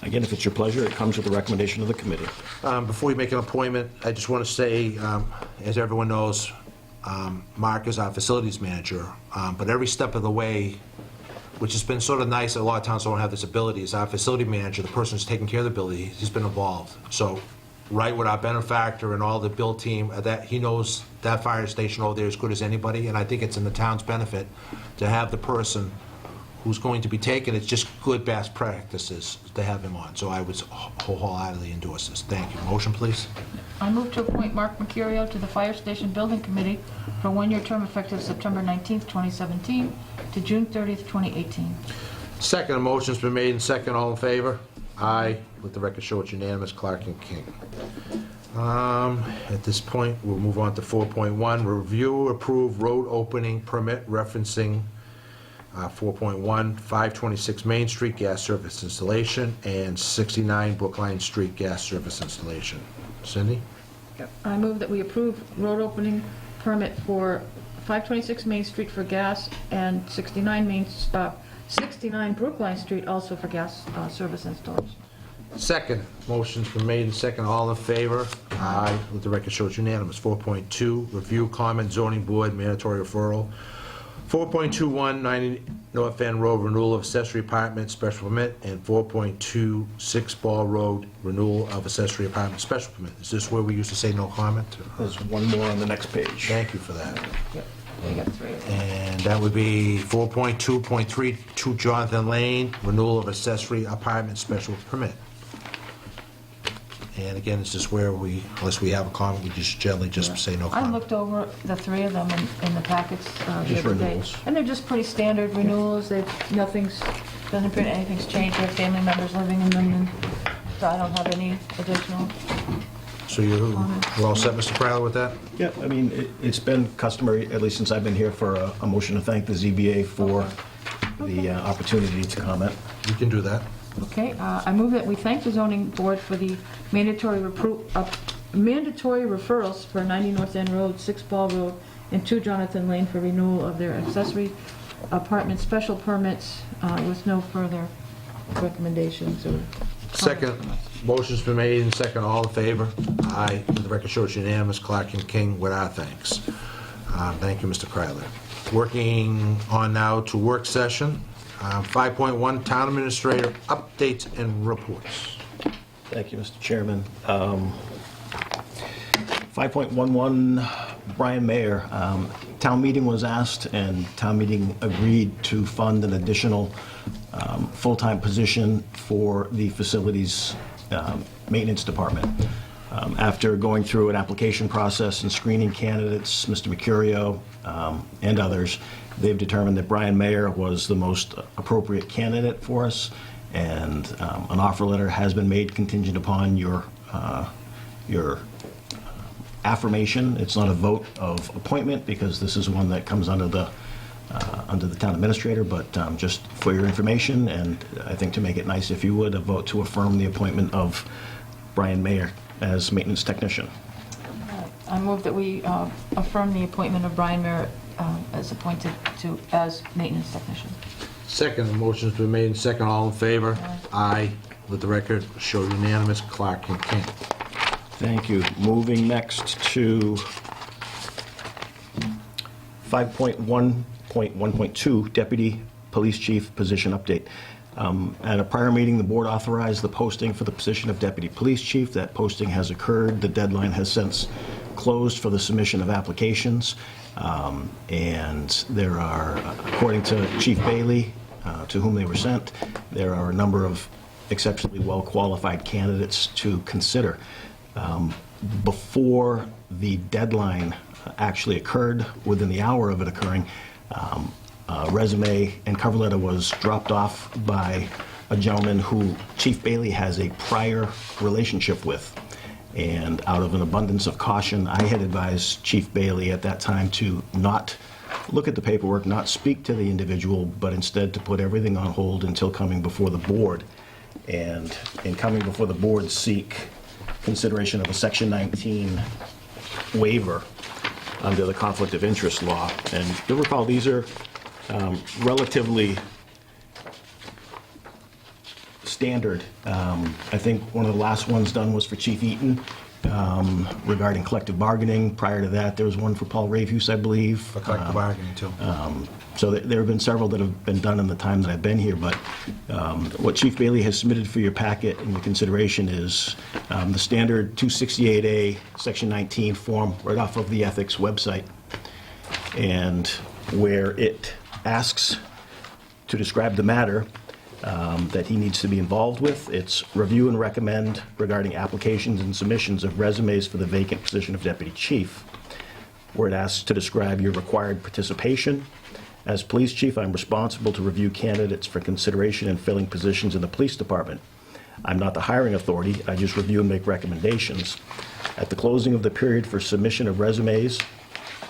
[SPEAKER 3] Again, if it's your pleasure, it comes with the recommendation of the committee.
[SPEAKER 1] Before we make an appointment, I just want to say, as everyone knows, Mark is our facilities manager, but every step of the way, which has been sort of nice, a lot of towns don't have this ability, is our facility manager, the person who's taking care of the building, he's been involved. So, right with our benefactor and all the build team, that he knows that fire station over there as good as anybody, and I think it's in the town's benefit to have the person who's going to be taken. It's just good best practices to have him on. So I would wholeheartedly endorse this. Thank you. Motion, please.
[SPEAKER 2] I move to appoint Mark Mercurio to the Fire Station Building Committee for a 1 year term effective September 19th, 2017 to June 30th, 2018.
[SPEAKER 1] Second, a motion's been made and second. All in favor? Aye. Let the record show it's unanimous. Clark and King. At this point, we'll move on to 4.1. Review, approve road opening permit referencing 4.1, 526 Main Street gas service installation and 69 Brookline Street gas service installation. Cindy?
[SPEAKER 2] I move that we approve road opening permit for 526 Main Street for gas and 69 Brookline Street also for gas service installation.
[SPEAKER 1] Second, motion's been made and second. All in favor? Aye. Let the record show it's unanimous. 4.2, review comment zoning board mandatory referral. 4.21, 90 North End Road, renewal of accessory apartment special permit, and 4.26 Ball Road, renewal of accessory apartment special permit. Is this where we used to say no comment?
[SPEAKER 3] There's one more on the next page.
[SPEAKER 1] Thank you for that.
[SPEAKER 2] Yep, we got 3 of them.
[SPEAKER 1] And that would be 4.2.32 Jonathan Lane, renewal of accessory apartment special permit. And again, it's just where we, unless we have a comment, we just generally just say no
[SPEAKER 2] I
[SPEAKER 1] comment.
[SPEAKER 2] looked over the three of them in the packets the
[SPEAKER 3] Just
[SPEAKER 2] other day.
[SPEAKER 3] renewals.
[SPEAKER 2] And they're just pretty standard renewals. Nothing's, doesn't appear anything's changed. We have family members living in them, and so I don't have any additional.
[SPEAKER 1] So you're all set, Mr. Crowley, with that?
[SPEAKER 3] Yeah, I mean, it's been customary, at least since I've been here, for a motion to thank the ZBA for the opportunity to comment.
[SPEAKER 1] You can do that.
[SPEAKER 2] Okay, I move that we thank the zoning board for the mandatory referrals for 90 North End Road, 6 Ball Road, and 2 Jonathan Lane for renewal of their accessory apartment special permits with no further recommendations or comments
[SPEAKER 1] Second,
[SPEAKER 2] from us.
[SPEAKER 1] motion's been made and second. All in favor? Aye. The record shows unanimous. Clark and King with our thanks. Thank you, Mr. Crowley. Working on now to work session. 5.1, Town Administrator updates and reports.
[SPEAKER 3] Thank you, Mr. Chairman. 5.11, Brian Mayer. Town meeting was asked, and town meeting agreed to fund an additional full-time position for the facilities maintenance department. After going through an application process and screening candidates, Mr. Mercurio and others, they've determined that Brian Mayer was the most appropriate candidate for us, and an offer letter has been made contingent upon your affirmation. It's not a vote of appointment because this is one that comes under the town administrator, but just for your information, and I think to make it nice, if you would, a vote to affirm the appointment of Brian Mayer as maintenance technician.
[SPEAKER 2] I move that we affirm the appointment of Brian Merritt as appointed as maintenance technician.
[SPEAKER 1] Second, the motion's been made and second. All in favor? Aye. Let the record show unanimous. Clark and King.
[SPEAKER 3] Thank you. Moving next to 5.1.1.2, Deputy Police Chief Position Update. At a prior meeting, the board authorized the posting for the position of Deputy Police Chief. That posting has occurred. The deadline has since closed for the submission of applications. And there are, according to Chief Bailey, to whom they were sent, there are a number of exceptionally well-qualified candidates to consider. Before the deadline actually occurred, within the hour of it occurring, a resume and cover letter was dropped off by a gentleman who Chief Bailey has a prior relationship with. And out of an abundance of caution, I had advised Chief Bailey at that time to not look at the paperwork, not speak to the individual, but instead to put everything on hold until coming before the board. And in coming before the board, seek consideration of a Section 19 waiver under the Conflict of Interest law. And you'll recall, these are relatively standard. I think one of the last ones done was for Chief Eaton regarding collective bargaining. Prior to that, there was one for Paul Ravehus, I believe.
[SPEAKER 1] For collective bargaining, too.
[SPEAKER 3] So there have been several that have been done in the time that I've been here, but what Chief Bailey has submitted for your packet and your consideration is the standard 268A, Section 19 form right off of the ethics website, and where it asks to describe the matter that he needs to be involved with. It's review and recommend regarding applications and submissions of resumes for the vacant position of Deputy Chief, where it asks to describe your required participation. As Police Chief, I'm responsible to review candidates for consideration in filling positions in the police department. I'm not the hiring authority, I just review and make recommendations. At the closing of the period for submission of resumes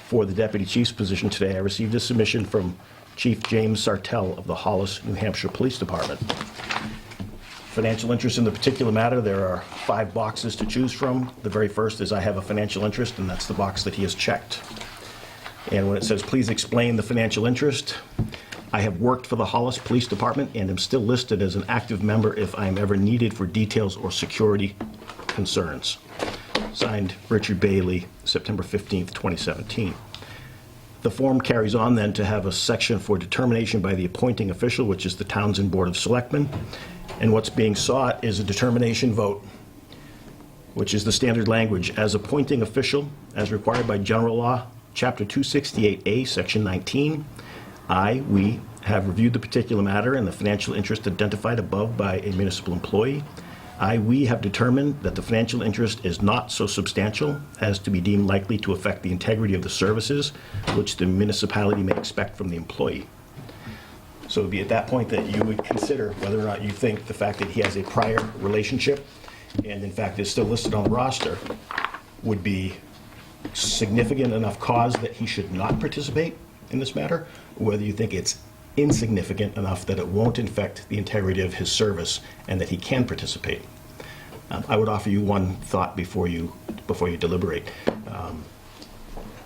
[SPEAKER 3] for the Deputy Chief's position today, I received a submission from Chief James Sartell of the Hollis, New Hampshire Police Department. Financial interest in the particular matter, there are 5 boxes to choose from. The very first is I have a financial interest, and that's the box that he has checked. And when it says, please explain the financial interest, I have worked for the Hollis Police Department and am still listed as an active member if I am ever needed for details or security concerns. Signed, Richard Bailey, September 15th, 2017. The form carries on then to have a section for determination by the appointing official, which is the Townsend Board of Selectmen. And what's being sought is a determination vote, which is the standard language. As appointing official, as required by general law, Chapter 268A, Section 19, we have reviewed the particular matter and the financial interest identified above by a municipal employee. We have determined that the financial interest is not so substantial as to be deemed likely to affect the integrity of the services which the municipality may expect from the employee. So it would be at that point that you would consider whether or not you think the fact that he has a prior relationship and in fact is still listed on the roster would be significant enough cause that he should not participate in this matter, or whether you think it's insignificant enough that it won't infect the integrity of his service and that he can participate. I would offer you one thought before you deliberate.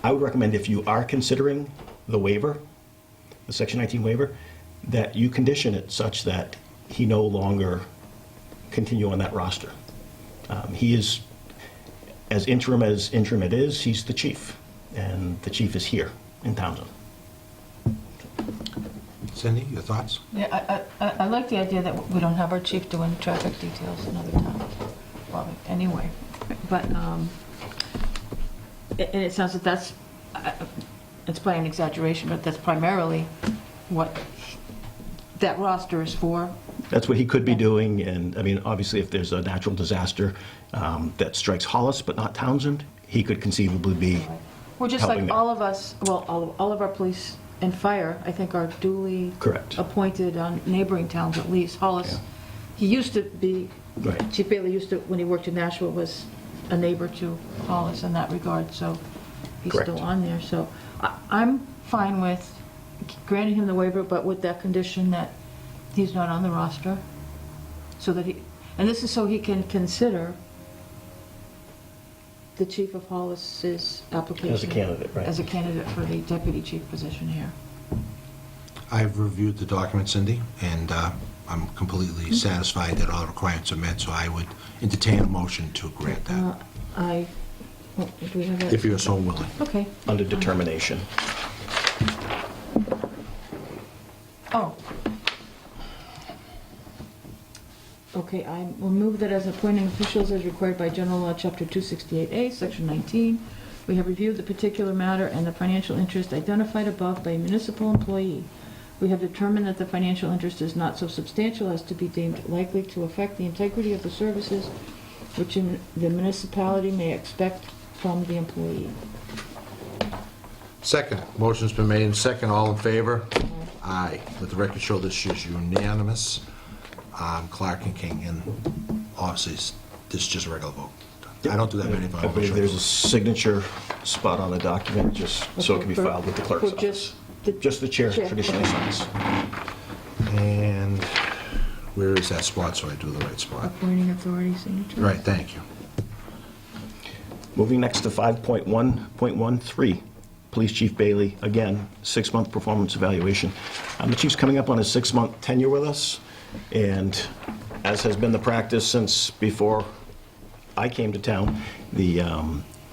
[SPEAKER 3] I would recommend, if you are considering the waiver, the Section 19 waiver, that you condition it such that he no longer continue on that roster. He is, as interim it is, he's the chief, and the chief is here in Townsend.
[SPEAKER 1] Cindy, your thoughts?
[SPEAKER 2] Yeah, I like the idea that we don't have our chief doing traffic details in other towns. Well, anyway, but, and it sounds that that's, it's probably an exaggeration, but that's primarily what that roster is for.
[SPEAKER 3] That's what he could be doing, and, I mean, obviously, if there's a natural disaster that strikes Hollis but not Townsend, he could conceivably be
[SPEAKER 2] Well, just like
[SPEAKER 3] helping them.
[SPEAKER 2] all of us, well, all of our police and fire, I think, are duly
[SPEAKER 3] Correct.
[SPEAKER 2] appointed on neighboring towns at least. Hollis,
[SPEAKER 3] Yeah.
[SPEAKER 2] he used to be,
[SPEAKER 3] Right.
[SPEAKER 2] Chief Bailey used to, when he worked in Nashville, was a neighbor to Hollis in that regard, so he's
[SPEAKER 3] Correct.
[SPEAKER 2] still on there. So I'm fine with granting him the waiver, but with that condition that he's not on the roster, so that he, and this is so he can consider the chief of Hollis's application.
[SPEAKER 3] As a candidate, right.
[SPEAKER 2] As a candidate for the deputy chief position here.
[SPEAKER 1] I've reviewed the document, Cindy, and I'm completely satisfied that all the requirements are met, so I would entertain a motion to grant that,
[SPEAKER 2] Do we have that?
[SPEAKER 1] if you're so willing.
[SPEAKER 2] Okay.
[SPEAKER 3] Under determination.
[SPEAKER 2] Oh. Okay, I will move that as appointing officials as required by General Law, Chapter 268A, Section 19, we have reviewed the particular matter and the financial interest identified above by a municipal employee. We have determined that the financial interest is not so substantial as to be deemed likely to affect the integrity of the services which the municipality may expect from the employee.
[SPEAKER 1] Second, motion's been made and second, all in favor? Aye. Let the record show this is unanimous. Clark and King, and obviously, this is just a regular vote. I don't do that many
[SPEAKER 3] I believe there's a signature spot on the document, just so it can be
[SPEAKER 2] For-
[SPEAKER 3] filed with the clerk's
[SPEAKER 2] for
[SPEAKER 3] office.
[SPEAKER 2] the
[SPEAKER 3] Just the chair
[SPEAKER 2] chair,
[SPEAKER 3] traditionally
[SPEAKER 2] okay.
[SPEAKER 3] signs.
[SPEAKER 1] And where is that spot, so I do the right spot?
[SPEAKER 2] Appointing authority signature.
[SPEAKER 1] Right, thank you.
[SPEAKER 3] Moving next to 5.1.13, Police Chief Bailey, again, 6-month performance evaluation. The chief's coming up on his 6-month tenure with us, and as has been the practice since before I came to town, the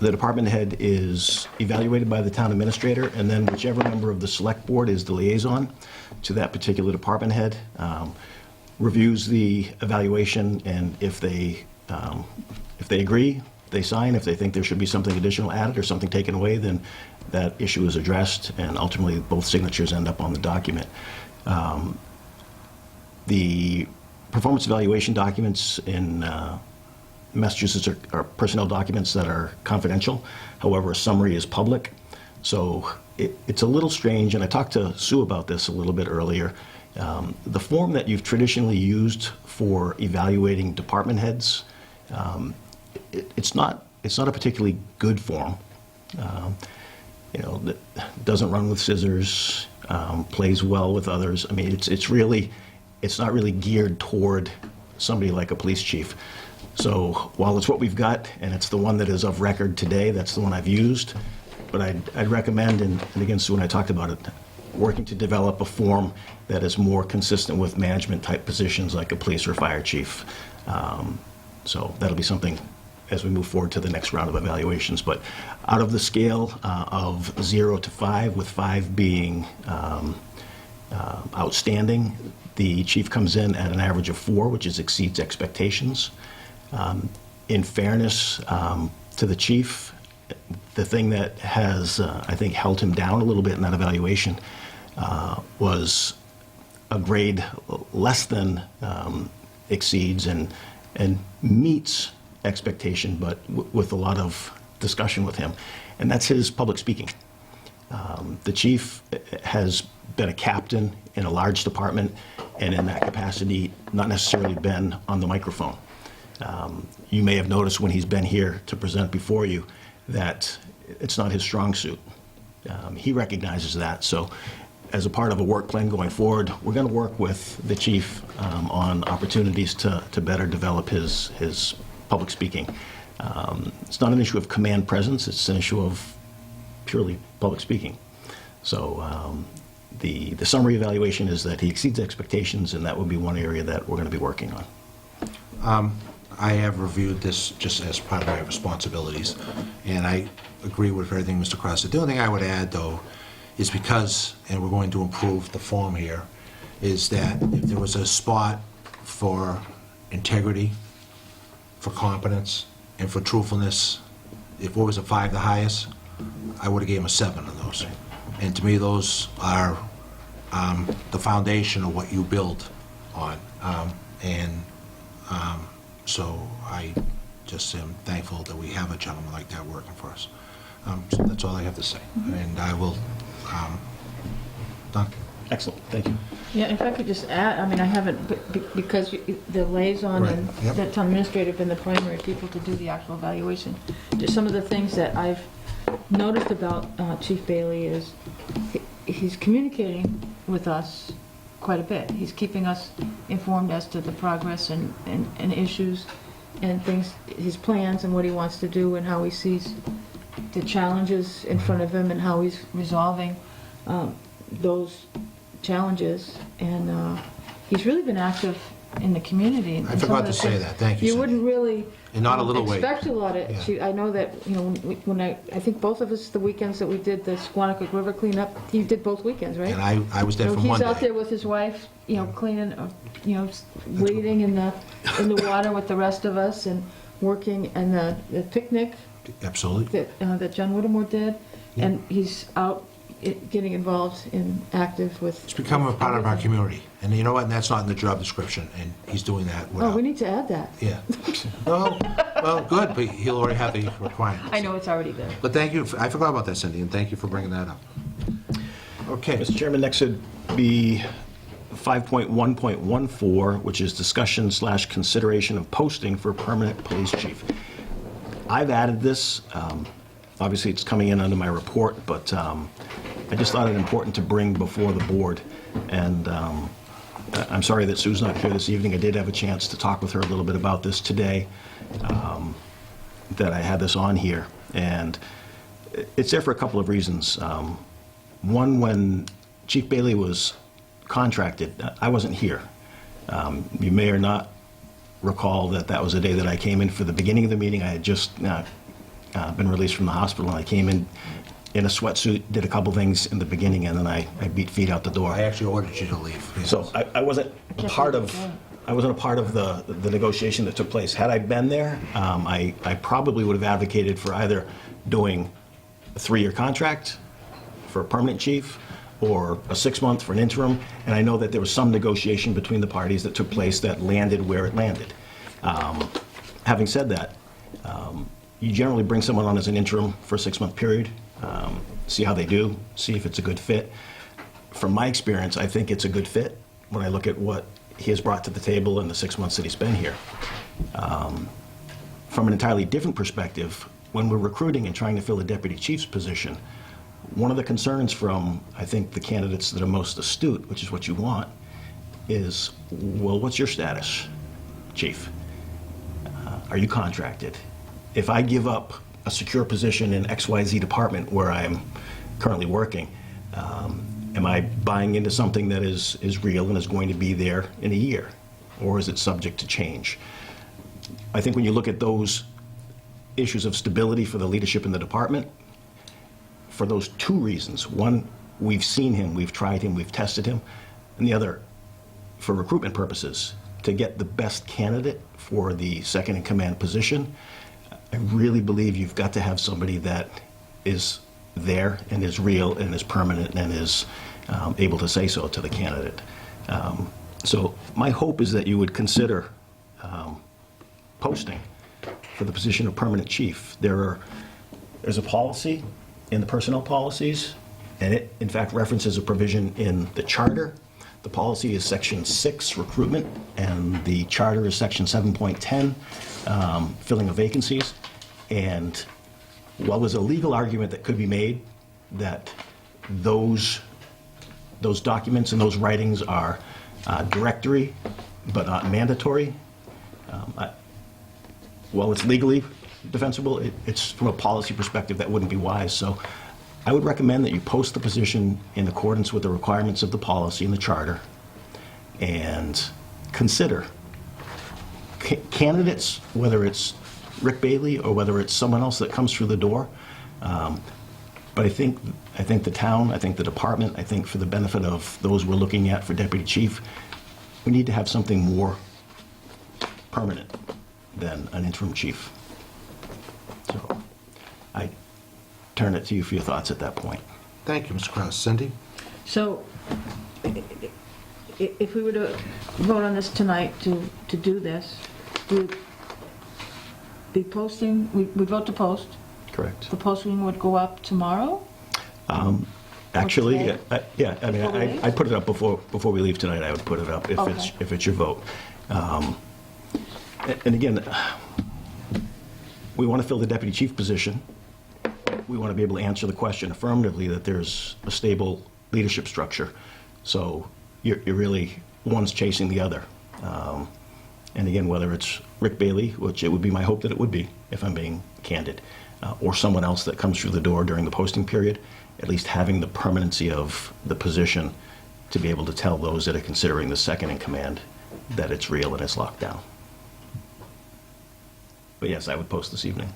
[SPEAKER 3] department head is evaluated by the town administrator, and then whichever member of the select board is the liaison to that particular department head reviews the evaluation, and if they agree, they sign. If they think there should be something additional added or something taken away, then that issue is addressed, and ultimately both signatures end up on the document. The performance evaluation documents in Massachusetts are personnel documents that are confidential. However, a summary is public. So it's a little strange, and I talked to Sue about this a little bit earlier. The form that you've traditionally used for evaluating department heads, it's not a particularly good form. That doesn't run with scissors, plays well with others. I mean, it's not really geared toward somebody like a police chief. So while it's what we've got, and it's the one that is of record today, that's the one I've used, but I'd recommend, and again, Sue and I talked about it, working to develop a form that is more consistent with management-type positions like a police or fire chief. So that'll be something as we move forward to the next round of evaluations. But out of the scale of 0 to 5, with 5 being outstanding, the chief comes in at an average of 4, which exceeds expectations. In fairness to the chief, the thing that has, I think, held him down a little bit in that evaluation was a grade less than exceeds, and and meets expectation, but with a lot of discussion with him, and that's his public speaking. The chief has been a captain in a large department, and in that capacity, not necessarily been on the microphone. You may have noticed when he's been here to present before you that it's not his strong suit. He recognizes that, so as a part of a work plan going forward, we're going to work with the chief on opportunities to better develop his public speaking. It's not an issue of command presence, it's an issue of purely public speaking. So the summary evaluation is that he exceeds expectations, and that would be one area that we're going to be working on.
[SPEAKER 1] I have reviewed this just as part of my responsibilities, and I agree with everything Mr. Cross said. The only thing I would add, though, is because, and we're going to improve the form here, is that if there was a spot for integrity, for competence, and for truthfulness, if what was a 5 the highest, I would have gave him a 7 on those. And to me, those are the foundation of what you build on. So I just am thankful that we have a gentleman like that working for us. So that's all I have to say. And I will, done.
[SPEAKER 3] Excellent, thank you.
[SPEAKER 2] Yeah, if I could just add, I mean, I haven't, because the liaison
[SPEAKER 1] Right,
[SPEAKER 2] and
[SPEAKER 1] yep.
[SPEAKER 2] the town administrator have been the primary people to do the actual evaluation. Just some of the things that I've noticed about Chief Bailey is he's communicating with us quite a bit. He's keeping us informed as to the progress and issues and things, his plans and what he wants to do and how he sees the challenges in front of him and how he's resolving those challenges. And he's really been active in the community.
[SPEAKER 1] I forgot to say that. Thank you,
[SPEAKER 2] You
[SPEAKER 1] Cindy.
[SPEAKER 2] wouldn't really
[SPEAKER 1] In not a little way.
[SPEAKER 2] expect a lot of,
[SPEAKER 1] Yeah.
[SPEAKER 2] I know that, you know, when I think both of us, the weekends that we did the Squanicook River cleanup, he did both weekends, right?
[SPEAKER 1] And I was there
[SPEAKER 2] So
[SPEAKER 1] for one
[SPEAKER 2] he's out
[SPEAKER 1] day.
[SPEAKER 2] there with his wife, you know, cleaning, wading in the water with the rest of us and working, and the picnic
[SPEAKER 1] Absolutely.
[SPEAKER 2] that John Whittemore did, and he's out getting involved and active with.
[SPEAKER 1] It's become a part of our community. And you know what? And that's not in the job description, and he's doing that
[SPEAKER 2] Oh,
[SPEAKER 1] without.
[SPEAKER 2] we need to add that.
[SPEAKER 1] Yeah. Well, good, but he'll already have the requirements.
[SPEAKER 2] I know it's already there.
[SPEAKER 1] But thank you, I forgot about that, Cindy, and thank you for bringing that up. Okay.
[SPEAKER 3] Mr. Chairman, next would be 5.1.14, which is discussion/consideration of posting for permanent police chief. I've added this. Obviously, it's coming in under my report, but I just thought it important to bring before the board. And I'm sorry that Sue's not here this evening. I did have a chance to talk with her a little bit about this today, that I had this on here. And it's there for a couple of reasons. One, when Chief Bailey was contracted, I wasn't here. You may or not recall that that was the day that I came in for the beginning of the meeting. I had just been released from the hospital, and I came in a sweatsuit, did a couple things in the beginning, and then I beat feet out the door.
[SPEAKER 1] I actually ordered you to leave.
[SPEAKER 3] So I wasn't a part of the negotiation that took place. Had I been there, I probably would have advocated for either doing a 3-year contract for a permanent chief or a 6-month for an interim. And I know that there was some negotiation between the parties that took place that landed where it landed. Having said that, you generally bring someone on as an interim for a 6-month period, see how they do, see if it's a good fit. From my experience, I think it's a good fit when I look at what he has brought to the table in the 6 months that he's been here. From an entirely different perspective, when we're recruiting and trying to fill a deputy chief's position, one of the concerns from, I think, the candidates that are most astute, which is what you want, is, well, what's your status, chief? Are you contracted? If I give up a secure position in XYZ department where I'm currently working, am I buying into something that is real and is going to be there in a year? Or is it subject to change? I think when you look at those issues of stability for the leadership in the department, for those 2 reasons. One, we've seen him, we've tried him, we've tested him. And the other, for recruitment purposes, to get the best candidate for the second-in-command position, I really believe you've got to have somebody that is there and is real and is permanent and is able to say so to the candidate. So my hope is that you would consider posting for the position of permanent chief. There's a policy in the personnel policies, and it, in fact, references a provision in the charter. The policy is Section 6, recruitment, and the charter is Section 7.10, filling of vacancies. And while there's a legal argument that could be made that those documents and those writings are directory but not mandatory, while it's legally defensible, it's from a policy perspective that wouldn't be wise. So I would recommend that you post the position in accordance with the requirements of the policy and the charter, and consider candidates, whether it's Rick Bailey or whether it's someone else that comes through the door. But I think the town, I think the department, I think for the benefit of those we're looking at for deputy chief, we need to have something more permanent than an interim chief. So I turn it to you for your thoughts at that point.
[SPEAKER 1] Thank you, Mr. Kraus. Cindy?
[SPEAKER 2] So if we were to vote on this tonight to do this, we'd be posting, we vote to post.
[SPEAKER 3] Correct.
[SPEAKER 2] The posting would go up tomorrow?
[SPEAKER 3] Actually,
[SPEAKER 2] today?
[SPEAKER 3] yeah, I mean,
[SPEAKER 2] Before we leave?
[SPEAKER 3] I put it up before we leave tonight. I would put it up
[SPEAKER 2] Okay.
[SPEAKER 3] if it's your vote. And again, we want to fill the deputy chief position. We want to be able to answer the question affirmatively that there's a stable leadership structure. So you're really, one's chasing the other. And again, whether it's Rick Bailey, which it would be my hope that it would be, if I'm being candid, or someone else that comes through the door during the posting period, at least having the permanency of the position to be able to tell those that are considering the second in command that it's real and it's locked down. But yes, I would post this evening.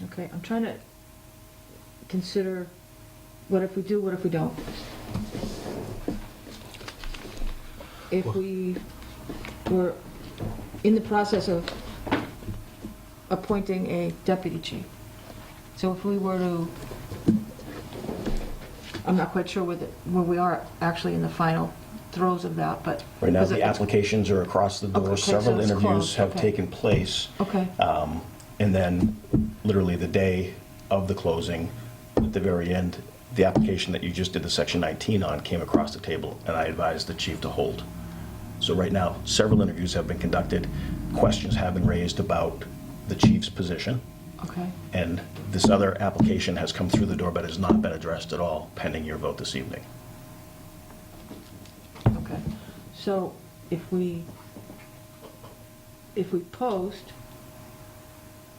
[SPEAKER 2] Okay, I'm trying to consider, what if we do, what if we don't? If we were in the process of appointing a deputy chief, so if we were to, I'm not quite sure where we are actually in the final throes of that, but...
[SPEAKER 3] Right now,
[SPEAKER 2] is
[SPEAKER 3] the
[SPEAKER 2] it-
[SPEAKER 3] applications are across the door.
[SPEAKER 2] Okay, so
[SPEAKER 3] Several
[SPEAKER 2] it's
[SPEAKER 3] interviews
[SPEAKER 2] closed.
[SPEAKER 3] have
[SPEAKER 2] Okay.
[SPEAKER 3] taken place.
[SPEAKER 2] Okay,
[SPEAKER 3] And then, literally the day of the closing, at the very end, the application that you just did the Section 19 on came across the table, and I advised the chief to hold. So right now, several interviews have been conducted. Questions have been raised about the chief's position.
[SPEAKER 2] okay.
[SPEAKER 3] And this other application has come through the door but has not been addressed at all, pending your vote this evening.
[SPEAKER 2] Okay, so if we post,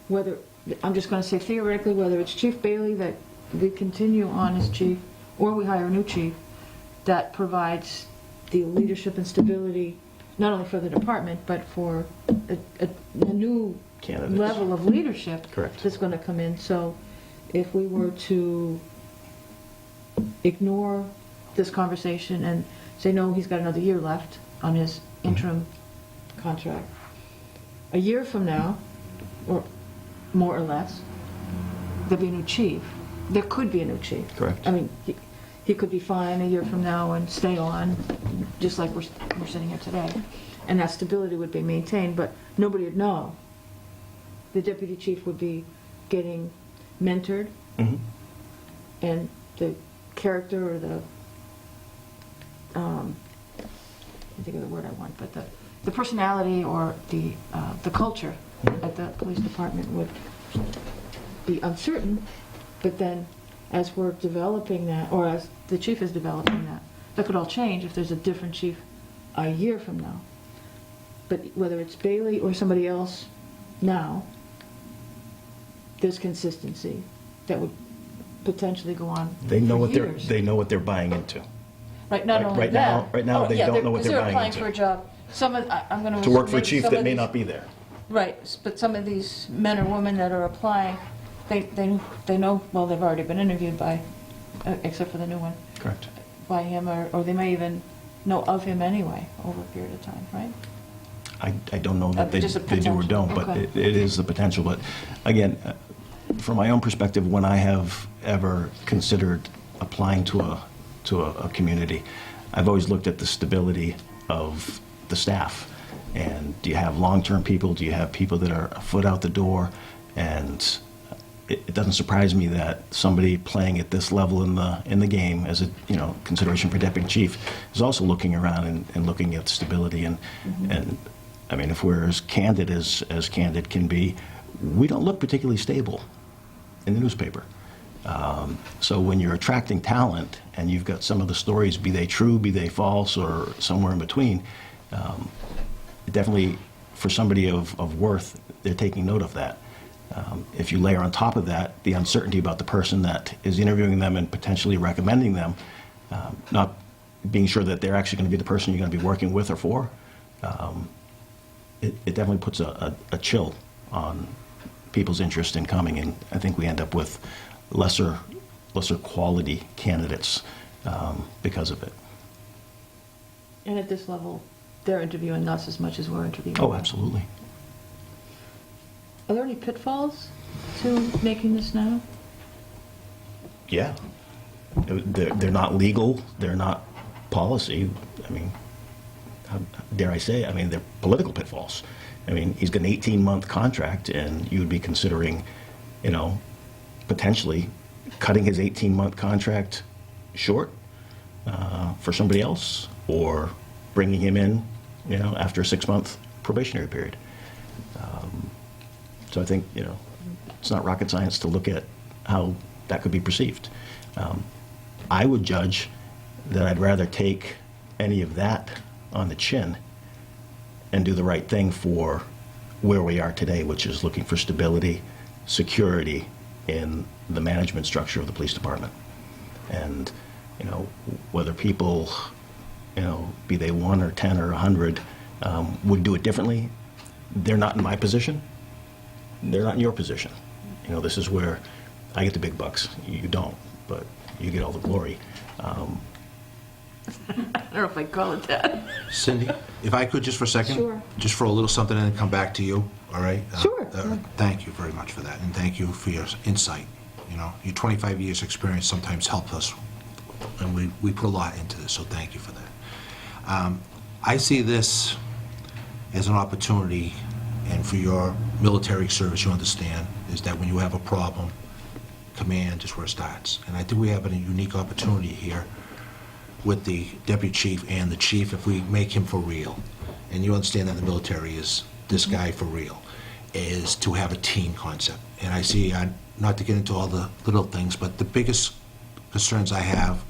[SPEAKER 2] whether, I'm just gonna say theoretically, whether it's Chief Bailey that we continue on as chief, or we hire a new chief, that provides the leadership and stability, not only for the department, but for a new
[SPEAKER 3] Candidates.
[SPEAKER 2] level of leadership.
[SPEAKER 3] Correct.
[SPEAKER 2] That's gonna come in. So if we were to ignore this conversation and say, no, he's got another year left on his interim contract, a year from now, or more or less, there'll be a new chief. There could be a new chief.
[SPEAKER 3] Correct.
[SPEAKER 2] I mean, he could be fine a year from now and stay on, just like we're sitting here today. And that stability would be maintained, but nobody would know. The deputy chief would be getting mentored,
[SPEAKER 3] Mhm.
[SPEAKER 2] and the character or the, I think of the word I want, but the personality or the culture at the police department would be uncertain, but then as we're developing that, or as the chief is developing that, that could all change if there's a different chief a year from now. But whether it's Bailey or somebody else now, there's consistency that would potentially go on
[SPEAKER 3] They know
[SPEAKER 2] for
[SPEAKER 3] what
[SPEAKER 2] years.
[SPEAKER 3] they know what they're buying into.
[SPEAKER 2] Right, not only
[SPEAKER 3] right
[SPEAKER 2] that.
[SPEAKER 3] now- right now, they don't know what they're buying
[SPEAKER 2] applying
[SPEAKER 3] into.
[SPEAKER 2] for a job. Some of, I'm gonna.
[SPEAKER 3] To work for a
[SPEAKER 2] maybe
[SPEAKER 3] chief
[SPEAKER 2] some
[SPEAKER 3] that
[SPEAKER 2] of
[SPEAKER 3] may
[SPEAKER 2] these-
[SPEAKER 3] not be there.
[SPEAKER 2] Right, but some of these men or women that are applying, they know, well, they've already been interviewed by, except for the new one,
[SPEAKER 3] Correct.
[SPEAKER 2] by him, or they may even know of him anyway over a period of time, right?
[SPEAKER 3] I don't know that they
[SPEAKER 2] Just a
[SPEAKER 3] they do or
[SPEAKER 2] potential,
[SPEAKER 3] don't, but
[SPEAKER 2] okay.
[SPEAKER 3] it is the potential. But again, from my own perspective, when I have ever considered applying to a community, I've always looked at the stability of the staff. And do you have long-term people? Do you have people that are a foot out the door? And it doesn't surprise me that somebody playing at this level in the game as a consideration for deputy chief is also looking around and looking at stability. And I mean, if we're as candid as candid can be, we don't look particularly stable in the newspaper. So when you're attracting talent and you've got some of the stories, be they true, be they false, or somewhere in between, definitely for somebody of worth, they're taking note of that. If you layer on top of that the uncertainty about the person that is interviewing them and potentially recommending them, not being sure that they're actually going to be the person you're going to be working with or for, it definitely puts a chill on people's interest in coming, and I think we end up with lesser quality candidates because of it.
[SPEAKER 2] And at this level, they're interviewing us as much as we're interviewing
[SPEAKER 3] Oh,
[SPEAKER 2] them.
[SPEAKER 3] absolutely.
[SPEAKER 2] Are there any pitfalls to making this now?
[SPEAKER 3] Yeah. They're not legal, they're not policy. I mean, how dare I say, I mean, they're political pitfalls. I mean, he's got an 18-month contract, and you would be considering, potentially cutting his 18-month contract short for somebody else, or bringing him in, after a 6-month probationary period. So I think, it's not rocket science to look at how that could be perceived. I would judge that I'd rather take any of that on the chin and do the right thing for where we are today, which is looking for stability, security in the management structure of the police department. And, whether people, be they 1 or 10 or 100, would do it differently, they're not in my position. They're not in your position. This is where I get the big bucks. You don't, but you get all the glory.
[SPEAKER 2] I don't know if I'd call it that.
[SPEAKER 1] Cindy, if I could just for a second?
[SPEAKER 2] Sure.
[SPEAKER 1] Just for a little something and then come back to you, all right?
[SPEAKER 2] Sure.
[SPEAKER 1] Thank you very much for that, and thank you for your insight. Your 25 years' experience sometimes helps us, and we put a lot into this, so thank you for that. I see this as an opportunity, and for your military service, you understand, is that when you have a problem, command is where it starts. And I think we have a unique opportunity here with the deputy chief and the chief, if we make him for real, and you understand that the military is this guy for real, is to have a team concept. And I see, not to get into all the little things, but the biggest concerns I have,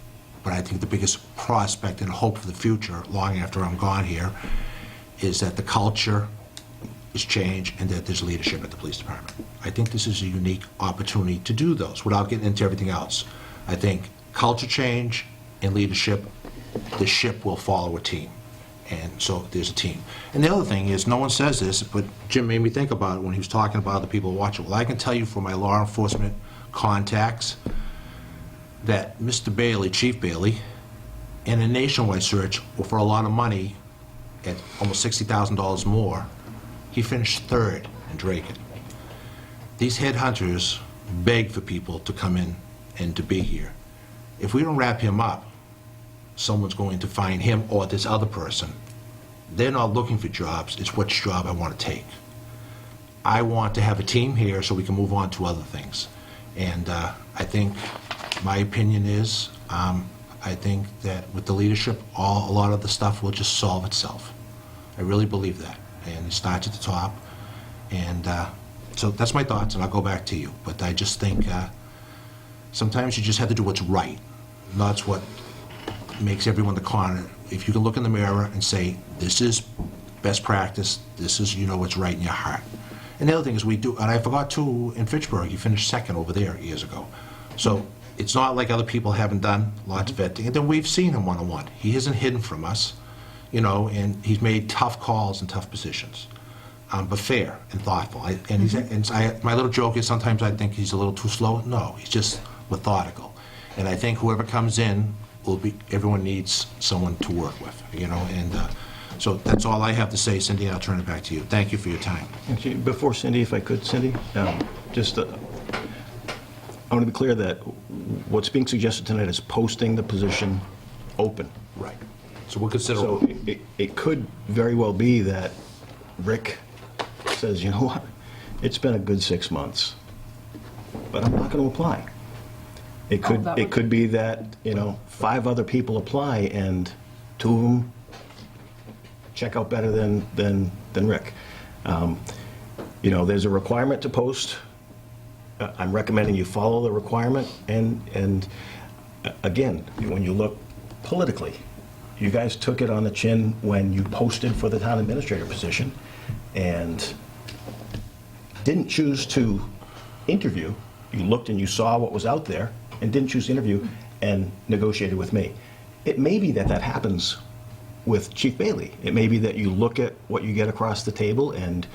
[SPEAKER 1] but I think the biggest prospect and hope for the future, long after I'm gone here, is that the culture is changed and that there's leadership at the police department. I think this is a unique opportunity to do those without getting into everything else. I think culture change and leadership, the ship will follow a team. And so there's a team. And the other thing is, no one says this, but Jim made me think about it when he was talking about the people watching. Well, I can tell you from my law enforcement contacts that Mr. Bailey, Chief Bailey, in a nationwide search for a lot of money, at almost $60,000 more, he finished 3rd in Draken. These headhunters beg for people to come in and to be here. If we don't wrap him up, someone's going to find him or this other person. They're not looking for jobs, it's which job I want to take. I want to have a team here so we can move on to other things. And I think my opinion is, I think that with the leadership, a lot of the stuff will just solve itself. I really believe that. And it starts at the top. And so that's my thoughts, and I'll go back to you. But I just think sometimes you just have to do what's right. And that's what makes everyone the corner. If you can look in the mirror and say, this is best practice, this is, what's right in your heart. And the other thing is we do, and I forgot too, in Fitchburg, you finished 2nd over there years ago. So it's not like other people haven't done lots of vetting. And then we've seen him one-on-one. He isn't hidden from us, and he's made tough calls and tough positions. But fair and thoughtful. My little joke is sometimes I think he's a little too slow. No, he's just methodical. And I think whoever comes in everyone needs someone to work with, and so that's all I have to say, Cindy. I'll turn it back to you. Thank you for your time.
[SPEAKER 3] Actually, before Cindy, if I could, Cindy, I want to be clear that what's being suggested tonight is posting the position open.
[SPEAKER 1] Right. So we'll consider.
[SPEAKER 3] So it could very well be that Rick says, you know what, it's been a good 6 months, but I'm not going to apply. It could,
[SPEAKER 2] that
[SPEAKER 3] it
[SPEAKER 2] would-
[SPEAKER 3] could be that, 5 other people apply and 2 of them check out better than Rick. There's a requirement to post. I'm recommending you follow the requirement, and again, when you look politically, you guys took it on the chin when you posted for the town administrator position and didn't choose to interview. You looked and you saw what was out there and didn't choose to interview and negotiated with me. It may be that that happens with Chief Bailey. It may be that you look at what you get across the table and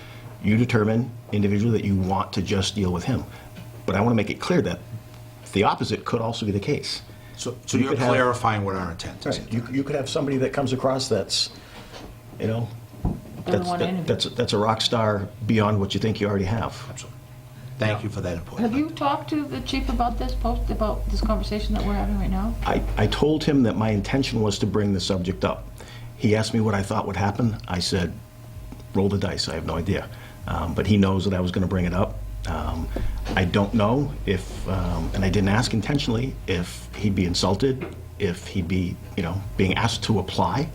[SPEAKER 3] you determine individually that you want to just deal with him. But I want to make it clear that the opposite could also be the case.
[SPEAKER 1] So
[SPEAKER 3] You
[SPEAKER 1] you're
[SPEAKER 3] could have-
[SPEAKER 1] clarifying what our intent is.
[SPEAKER 3] Right. You could have somebody that comes across that's,
[SPEAKER 2] Doesn't want to interview.
[SPEAKER 3] that's a rock star beyond what you think you already have.
[SPEAKER 1] Absolutely. Thank you for that input.
[SPEAKER 2] Have you talked to the chief about this conversation that we're having right now?
[SPEAKER 3] I told him that my intention was to bring the subject up. He asked me what I thought would happen. I said, roll the dice, I have no idea. But he knows that I was going to bring it up. I don't know if, and I didn't ask intentionally, if he'd be insulted, if he'd be, being asked to apply.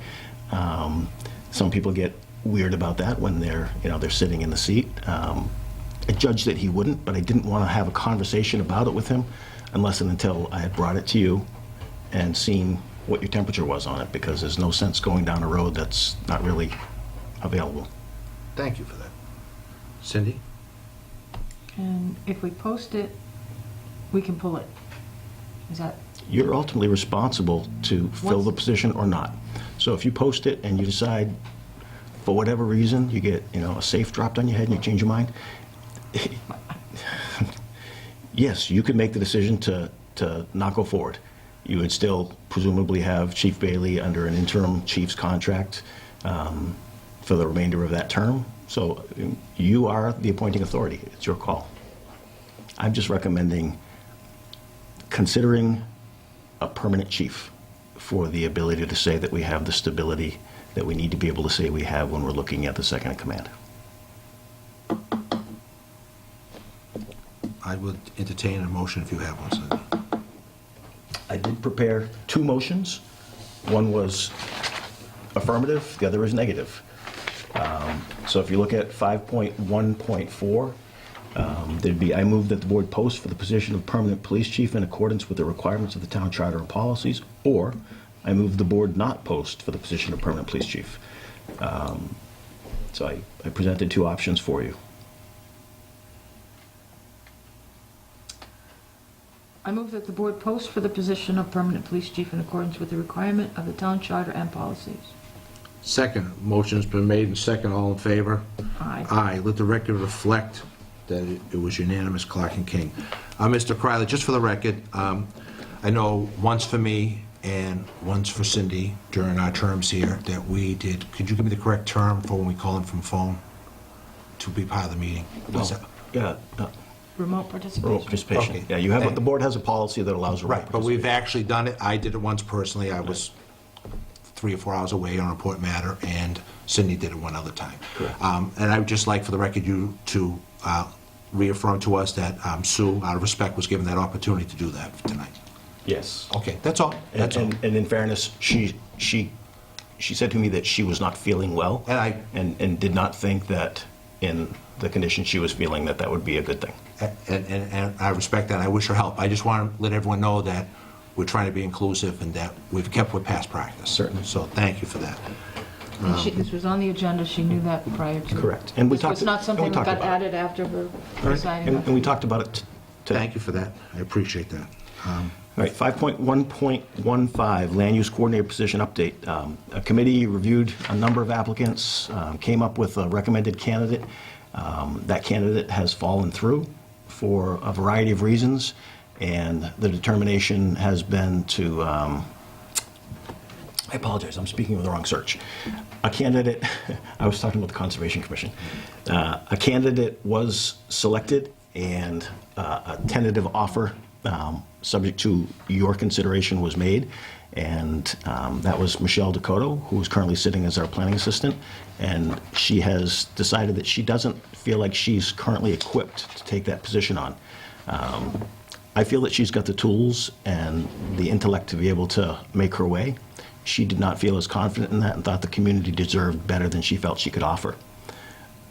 [SPEAKER 3] Some people get weird about that when they're sitting in the seat. I judged that he wouldn't, but I didn't want to have a conversation about it with him unless and until I had brought it to you and seen what your temperature was on it, because there's no sense going down a road that's not really available.
[SPEAKER 1] Thank you for that. Cindy?
[SPEAKER 2] And if we post it, we can pull it. Is that,
[SPEAKER 3] You're ultimately responsible to fill the position or not. So if you post it and you decide, for whatever reason, you get, a safe dropped on your head and you change your mind, yes, you could make the decision to not go forward. You would still presumably have Chief Bailey under an interim chief's contract for the remainder of that term. So you are the appointing authority. It's your call. I'm just recommending considering a permanent chief for the ability to say that we have the stability that we need to be able to say we have when we're looking at the second in command.
[SPEAKER 1] I would entertain a motion if you have one, Cindy.
[SPEAKER 3] I did prepare 2 motions. One was affirmative, the other is negative. So if you look at 5.1.4, there'd be, I move that the board post for the position of permanent police chief in accordance with the requirements of the town charter and policies, or I move the board not post for the position of permanent police chief. So I presented 2 options for you.
[SPEAKER 2] I move that the board post for the position of permanent police chief in accordance with the requirement of the town charter and policies.
[SPEAKER 1] Second, motion's been made and second, all in favor?
[SPEAKER 2] Aye.
[SPEAKER 1] Aye. Let the record reflect that it was unanimous, Clark and King. Mr. Crowley, just for the record, I know once for me and once for Cindy during our terms here that we did, could you give me the correct term for when we call in from phone to be part of the meeting? Was that-
[SPEAKER 3] Yeah,
[SPEAKER 2] Remote participation.
[SPEAKER 3] remote participation.
[SPEAKER 1] Okay.
[SPEAKER 3] Yeah, you have, the board has a policy that allows remote
[SPEAKER 1] Right, but we've
[SPEAKER 3] participation.
[SPEAKER 1] actually done it. I did it once personally. I was 3 or 4 hours away on a report matter, and Cindy did it one other time.
[SPEAKER 3] Correct.
[SPEAKER 1] And I would just like, for the record, you to reaffirm to us that Sue, out of respect, was given that opportunity to do that tonight.
[SPEAKER 3] Yes.
[SPEAKER 1] Okay, that's all. That's all.
[SPEAKER 3] And in fairness, she said to me that she was not feeling well. And did not think that in the condition she was feeling that would be a good thing.
[SPEAKER 1] And I respect that. I wish her help. I just want to let everyone know that we're trying to be inclusive and that we've kept with past practice.
[SPEAKER 3] Certainly.
[SPEAKER 1] So thank you for that.
[SPEAKER 2] And this was on the agenda, she knew that prior to.
[SPEAKER 3] Correct. And we
[SPEAKER 2] This was
[SPEAKER 3] talked-
[SPEAKER 2] not
[SPEAKER 3] and
[SPEAKER 2] something
[SPEAKER 3] we
[SPEAKER 2] that
[SPEAKER 3] talked
[SPEAKER 2] got
[SPEAKER 3] about it.
[SPEAKER 2] added after her
[SPEAKER 3] All right.
[SPEAKER 2] deciding.
[SPEAKER 3] And we talked about it today.
[SPEAKER 1] Thank you for that. I appreciate that.
[SPEAKER 3] All right, 5.1.15, land use coordinator position update. A committee reviewed a number of applicants, came up with a recommended candidate. That candidate has fallen through for a variety of reasons, and the determination has been to, I apologize, I'm speaking of the wrong search. A candidate, I was talking about the Conservation Commission. A candidate was selected, and a tentative offer, subject to your consideration, was made, And that was Michelle Dakota, who is currently sitting as our planning assistant. And she has decided that she doesn't feel like she's currently equipped to take that position on. I feel that she's got the tools and the intellect to be able to make her way. She did not feel as confident in that and thought the community deserved better than she felt she could offer,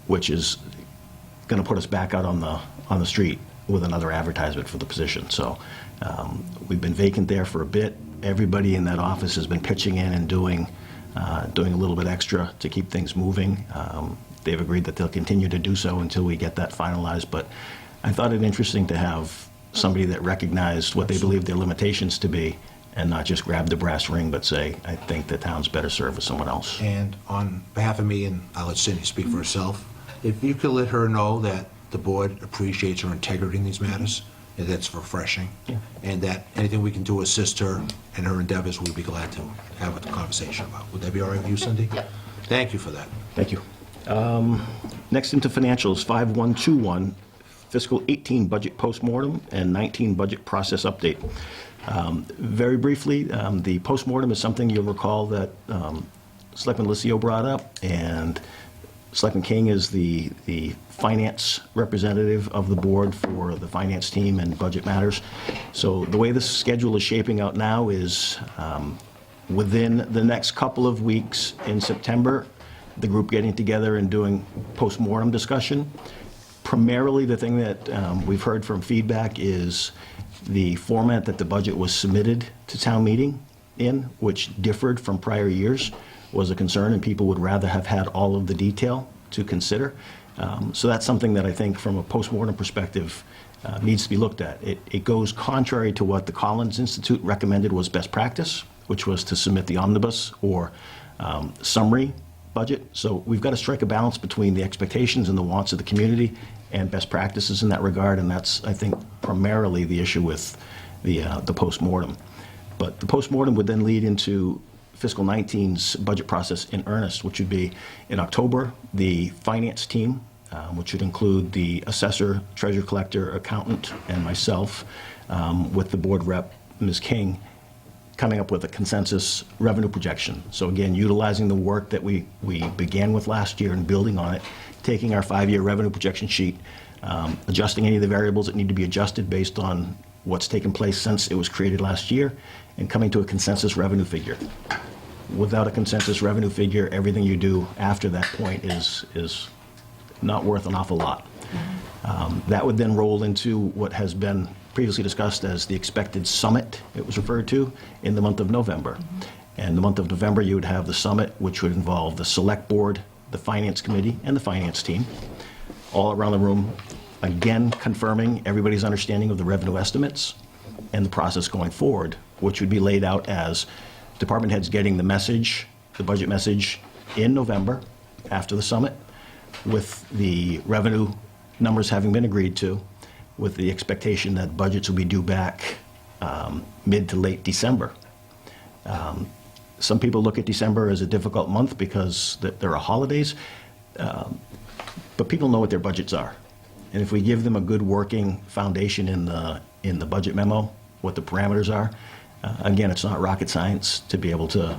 [SPEAKER 3] which is going to put us back out on the street with another advertisement for the position. So we've been vacant there for a bit. Everybody in that office has been pitching in and doing a little bit extra to keep things moving. They've agreed that they'll continue to do so until we get that finalized. But I thought it interesting to have somebody that recognized what they believe their limitations to be and not just grab the brass ring, but say, I think the town's better served with someone else.
[SPEAKER 1] And on behalf of me, and I'll let Cindy speak for herself, if you could let her know that the board appreciates her integrity in these matters, and that's refreshing, and that anything we can do to assist her in her endeavors, we'd be glad to have a conversation about. Would that be all right with you, Cindy? Yep. Thank you for that.
[SPEAKER 3] Thank you. Next into financials, 5121, fiscal 18 budget postmortem and 19 budget process update. Very briefly, the postmortem is something you'll recall that Selectman Licio brought up, and Selectman King is the finance representative of the board for the finance team and budget matters. So the way this schedule is shaping out now is within the next couple of weeks in September, the group getting together and doing postmortem discussion. Primarily, the thing that we've heard from feedback is the format that the budget was submitted to town meeting in, which differed from prior years, was a concern, and people would rather have had all of the detail to consider. So that's something that I think from a postmortem perspective needs to be looked at. It goes contrary to what the Collins Institute recommended was best practice, which was to submit the omnibus or summary budget. So we've got to strike a balance between the expectations and the wants of the community and best practices in that regard, and that's, I think, primarily the issue with the postmortem. But the postmortem would then lead into fiscal 19's budget process in earnest, which would be in October, the finance team, which would include the assessor, treasurer collector, accountant, and myself, with the board rep, Ms. King, coming up with a consensus revenue projection. So again, utilizing the work that we began with last year and building on it, taking our 5-year revenue projection sheet, adjusting any of the variables that need to be adjusted based on what's taken place since it was created last year, and coming to a consensus revenue figure. Without a consensus revenue figure, everything you do after that point is not worth an awful lot. That would then roll into what has been previously discussed as the expected summit, it was referred to, in the month of November. And the month of November, you would have the summit, which would involve the select board, the finance committee, and the finance team, all around the room, again confirming everybody's understanding of the revenue estimates and the process going forward, which would be laid out as department heads getting the message, the budget message, in November after the summit, with the revenue numbers having been agreed to, with the expectation that budgets will be due back mid to late December. Some people look at December as a difficult month because there are holidays, but people know what their budgets are. And if we give them a good working foundation in the budget memo, what the parameters are, again, it's not rocket science to be able to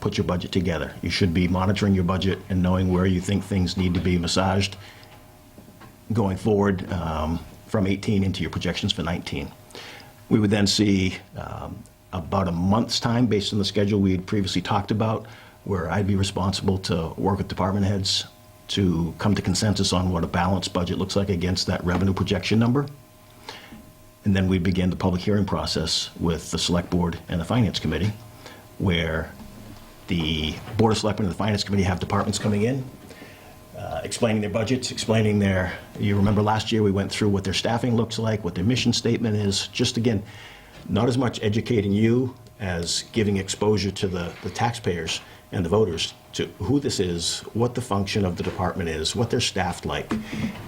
[SPEAKER 3] put your budget together. You should be monitoring your budget and knowing where you think things need to be massaged going forward from 18 into your projections for 19. We would then see about a month's time, based on the schedule we had previously talked about, where I'd be responsible to work with department heads to come to consensus on what a balanced budget looks like against that revenue projection number. And then we begin the public hearing process with the select board and the finance committee, where the board of selectmen and the finance committee have departments coming in, explaining their budgets, explaining you remember last year we went through what their staffing looks like, what their mission statement is, just again, not as much educating you as giving exposure to the taxpayers and the voters to who this is, what the function of the department is, what they're staffed like,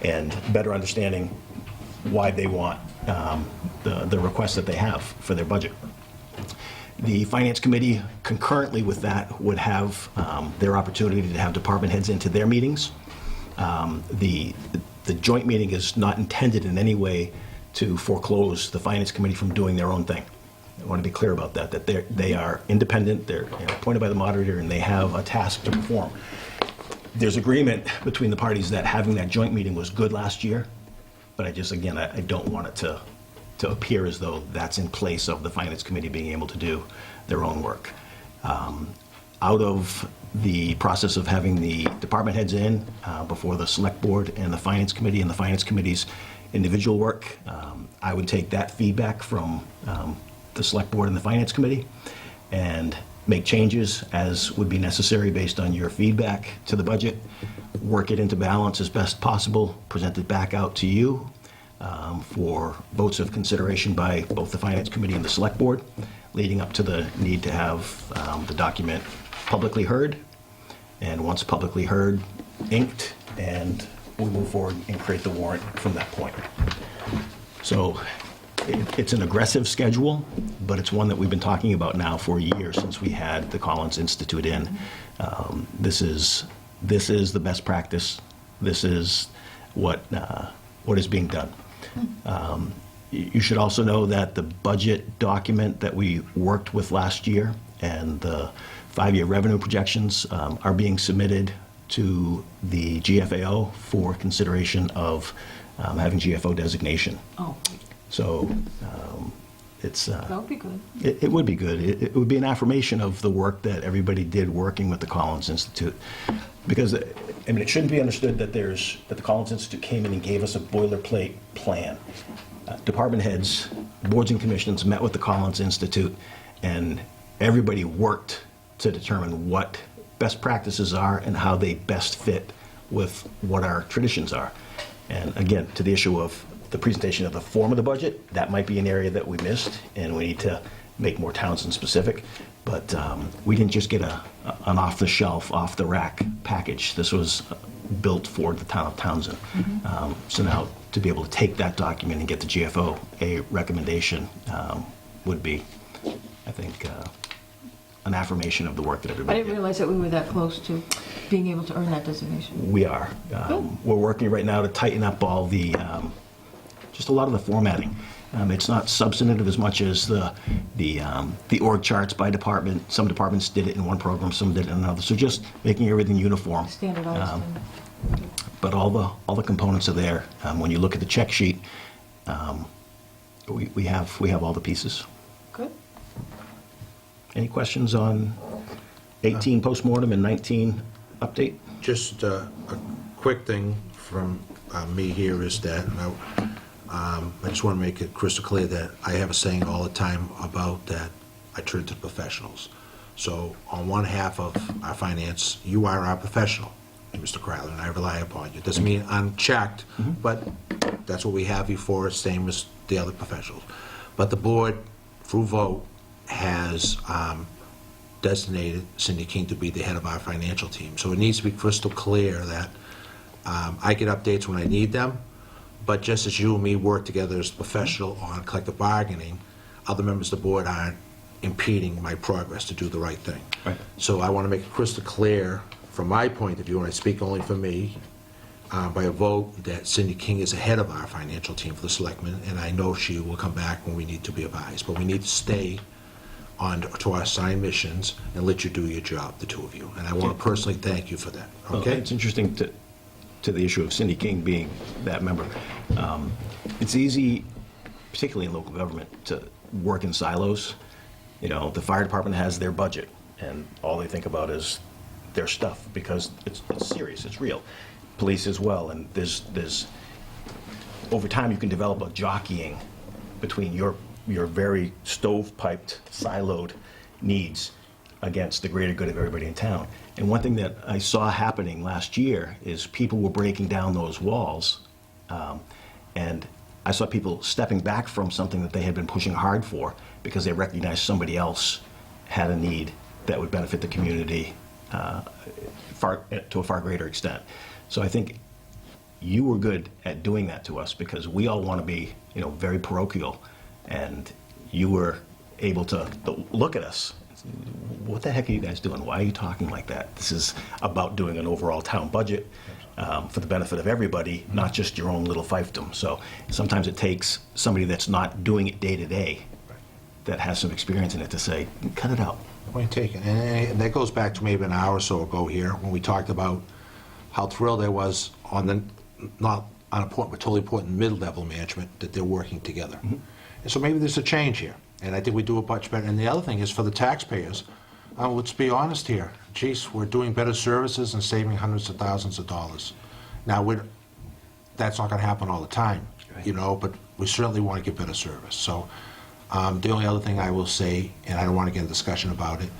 [SPEAKER 3] and better understanding why they want the requests that they have for their budget. The Finance Committee, concurrently with that, would have their opportunity to have department heads into their meetings. The joint meeting is not intended in any way to foreclose the Finance Committee from doing their own thing. I want to be clear about that, that they are independent, they're appointed by the moderator, and they have a task to perform. There's agreement between the parties that having that joint meeting was good last year, but I just, again, I don't want it to appear as though that's in place of the Finance Committee being able to do their own work. Out of the process of having the department heads in before the Select Board and the Finance Committee and the Finance Committee's individual work, I would take that feedback from the Select Board and the Finance Committee and make changes as would be necessary based on your feedback to the budget, work it into balance as best possible, present it back out to you for votes of consideration by both the Finance Committee and the Select Board, leading up to the need to have the document publicly heard, and once publicly heard, inked, and we move forward and create the warrant from that point. So it's an aggressive schedule, but it's one that we've been talking about now for a year since we had the Collins Institute in. This is the best practice. This is what is being done. You should also know that the budget document that we worked with last year and the 5-year revenue projections are being submitted to the GFAO for consideration of having GFO designation.
[SPEAKER 2] Oh,
[SPEAKER 3] So it's...
[SPEAKER 2] that would be good.
[SPEAKER 3] It would be good. It would be an affirmation of the work that everybody did working with the Collins Institute. Because, I mean, it shouldn't be understood that that the Collins Institute came in and gave us a boilerplate plan. Department heads, boards and commissions met with the Collins Institute, and everybody worked to determine what best practices are and how they best fit with what our traditions are. And again, to the issue of the presentation of the form of the budget, that might be an area that we missed, and we need to make more Townsend specific. But we didn't just get an off-the-shelf, off-the-rack package. This was built for the town of Townsend. So now, to be able to take that document and get the GFO a recommendation would be, I think, an affirmation of the work that
[SPEAKER 2] I
[SPEAKER 3] everybody
[SPEAKER 2] didn't
[SPEAKER 3] did.
[SPEAKER 2] realize that we were that close to being able to earn that designation.
[SPEAKER 3] We are. We're working right now to tighten up all the, just a lot of the formatting. It's not substantive as much as the org charts by department. Some departments did it in one program, some did it in another. So just making everything uniform.
[SPEAKER 2] Standardized.
[SPEAKER 3] But all the components are there. When you look at the check sheet, we have all the pieces.
[SPEAKER 2] Good.
[SPEAKER 3] Any questions on 18 postmortem and 19 update?
[SPEAKER 1] Just a quick thing from me here is that I just want to make it crystal clear that I have a saying all the time about that I turn to professionals. So on one half of our finance, you are our professional, Mr. Crowley, and I rely upon you. Doesn't mean unchecked, but that's what we have you for, same as the other professionals. But the board, through vote, has designated Cindy King to be the head of our financial team. So it needs to be crystal clear that I get updates when I need them, but just as you and me work together as a professional on collective bargaining, other members of the board aren't impeding my progress to do the right thing.
[SPEAKER 3] Right.
[SPEAKER 1] So I want to make it crystal clear, from my point of view, and I speak only for me, by a vote, that Cindy King is ahead of our financial team for the Selectmen, and I know she will come back when we need to be advised. But we need to stay on to our assigned missions and let you do your job, the two of you. And I want to personally thank you for that,
[SPEAKER 3] Well,
[SPEAKER 1] okay?
[SPEAKER 3] it's interesting to the issue of Cindy King being that member. It's easy, particularly in local government, to work in silos. You know, the fire department has their budget, and all they think about is their stuff, because it's serious, it's real. Police as well, and there's over time you can develop a jockeying between your very stovepiped, siloed needs against the greater good of everybody in town. And one thing that I saw happening last year is people were breaking down those walls, and I saw people stepping back from something that they had been pushing hard for because they recognized somebody else had a need that would benefit the community to a far greater extent. So I think you were good at doing that to us, because we all want to be, very parochial, and you were able to look at us. What the heck are you guys doing? Why are you talking like that? This is about doing an overall town budget for the benefit of everybody, not just your own little fiefdom. So sometimes it takes somebody that's not doing it day to day that has some experience in it to say, cut it out.
[SPEAKER 1] Point taken. And that goes back to maybe an hour or so ago here, when we talked about how thrilled I was on the, not unimportant, but totally important mid-level management, that they're working together. And so maybe there's a change here, and I think we do it much better. And the other thing is for the taxpayers, let's be honest here. Geez, we're doing better services and saving hundreds of thousands of dollars. Now, that's not going to happen all the time, you know, but we certainly want to give better service. So the only other thing I will say, and I don't want to get a discussion about it,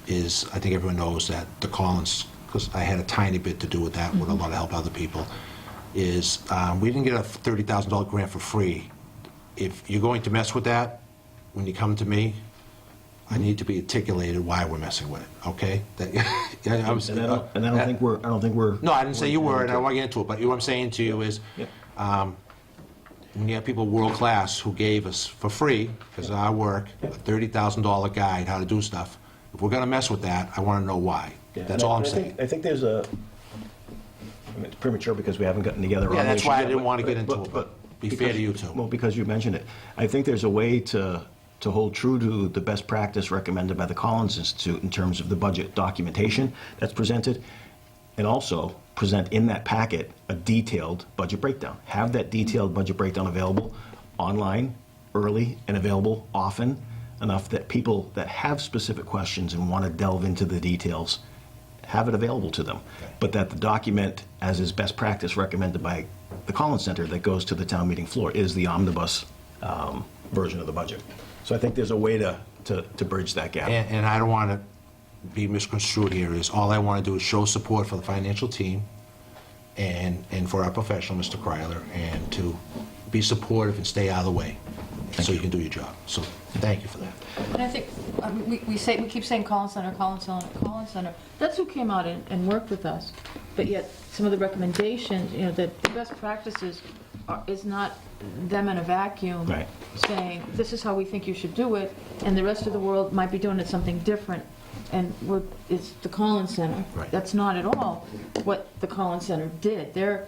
[SPEAKER 1] is I think everyone knows that the Collins, because I had a tiny bit to do with that, with a lot of help other people, is we didn't get a $30,000 grant for free. If you're going to mess with that, when you come to me, I need to be articulated why we're messing with it, okay?
[SPEAKER 3] And I don't think we're.
[SPEAKER 1] No, I didn't say you were, and I don't want to get into it, but what I'm saying to you is,
[SPEAKER 3] Yep.
[SPEAKER 1] when you have people world-class who gave us for free, because of our work, a $30,000 guide, how to do stuff, if we're going to mess with that, I want to know why. That's all I'm saying.
[SPEAKER 3] I think there's a, I mean, it's premature because we haven't gotten together on
[SPEAKER 1] Yeah,
[SPEAKER 3] the
[SPEAKER 1] that's
[SPEAKER 3] issue
[SPEAKER 1] why I
[SPEAKER 3] yet,
[SPEAKER 1] didn't want to get into it, but be fair to you two.
[SPEAKER 3] Well, because you mentioned it. I think there's a way to hold true to the best practice recommended by the Collins Institute in terms of the budget documentation that's presented, and also present in that packet a detailed budget breakdown. Have that detailed budget breakdown available online, early, and available often, enough that people that have specific questions and want to delve into the details have it available to them. But that the document, as is best practice recommended by the Collins Center that goes to the town meeting floor, is the omnibus version of the budget. So I think there's a way to bridge that gap.
[SPEAKER 1] And I don't want to be misconstrued here, is all I want to do is show support for the financial team and for our professional, Mr. Kryler, and to be supportive and stay out of the way, so you can do your job. So thank you for that.
[SPEAKER 2] And I think, we keep saying Collins Center, Collins Center, Collins Center. That's who came out and worked with us. But yet, some of the recommendations, you know, that the best practices is not them in a vacuum.
[SPEAKER 3] Right.
[SPEAKER 2] Saying, this is how we think you should do it, and the rest of the world might be doing it something different. And it's the Collins Center.
[SPEAKER 1] Right.
[SPEAKER 2] That's not at all what the Collins Center did. They're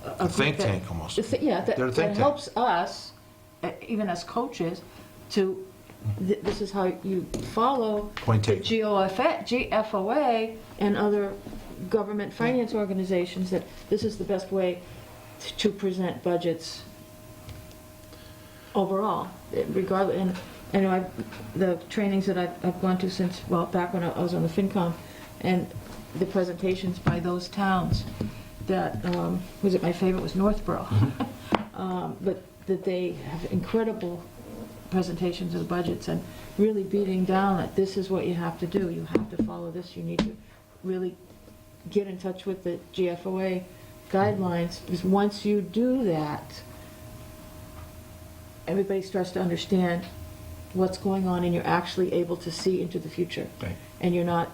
[SPEAKER 1] A think tank, almost.
[SPEAKER 2] Yeah,
[SPEAKER 1] They're a
[SPEAKER 2] that
[SPEAKER 1] think tank.
[SPEAKER 2] helps us, even as coaches, to, this is how you follow
[SPEAKER 1] Point
[SPEAKER 2] the
[SPEAKER 1] taken.
[SPEAKER 2] GFOA and other government finance organizations, that this is the best way to present budgets overall, regardless. And I know the trainings that I've gone to since, well, back when I was on the FinCom, and the presentations by those towns, that, my favorite was Northborough. But that they have incredible presentations of the budgets and really beating down that this is what you have to do. You have to follow this. You need to really get in touch with the GFOA guidelines, because once you do that, everybody starts to understand what's going on, and you're actually able to see into the future.
[SPEAKER 3] Right.
[SPEAKER 2] And you're not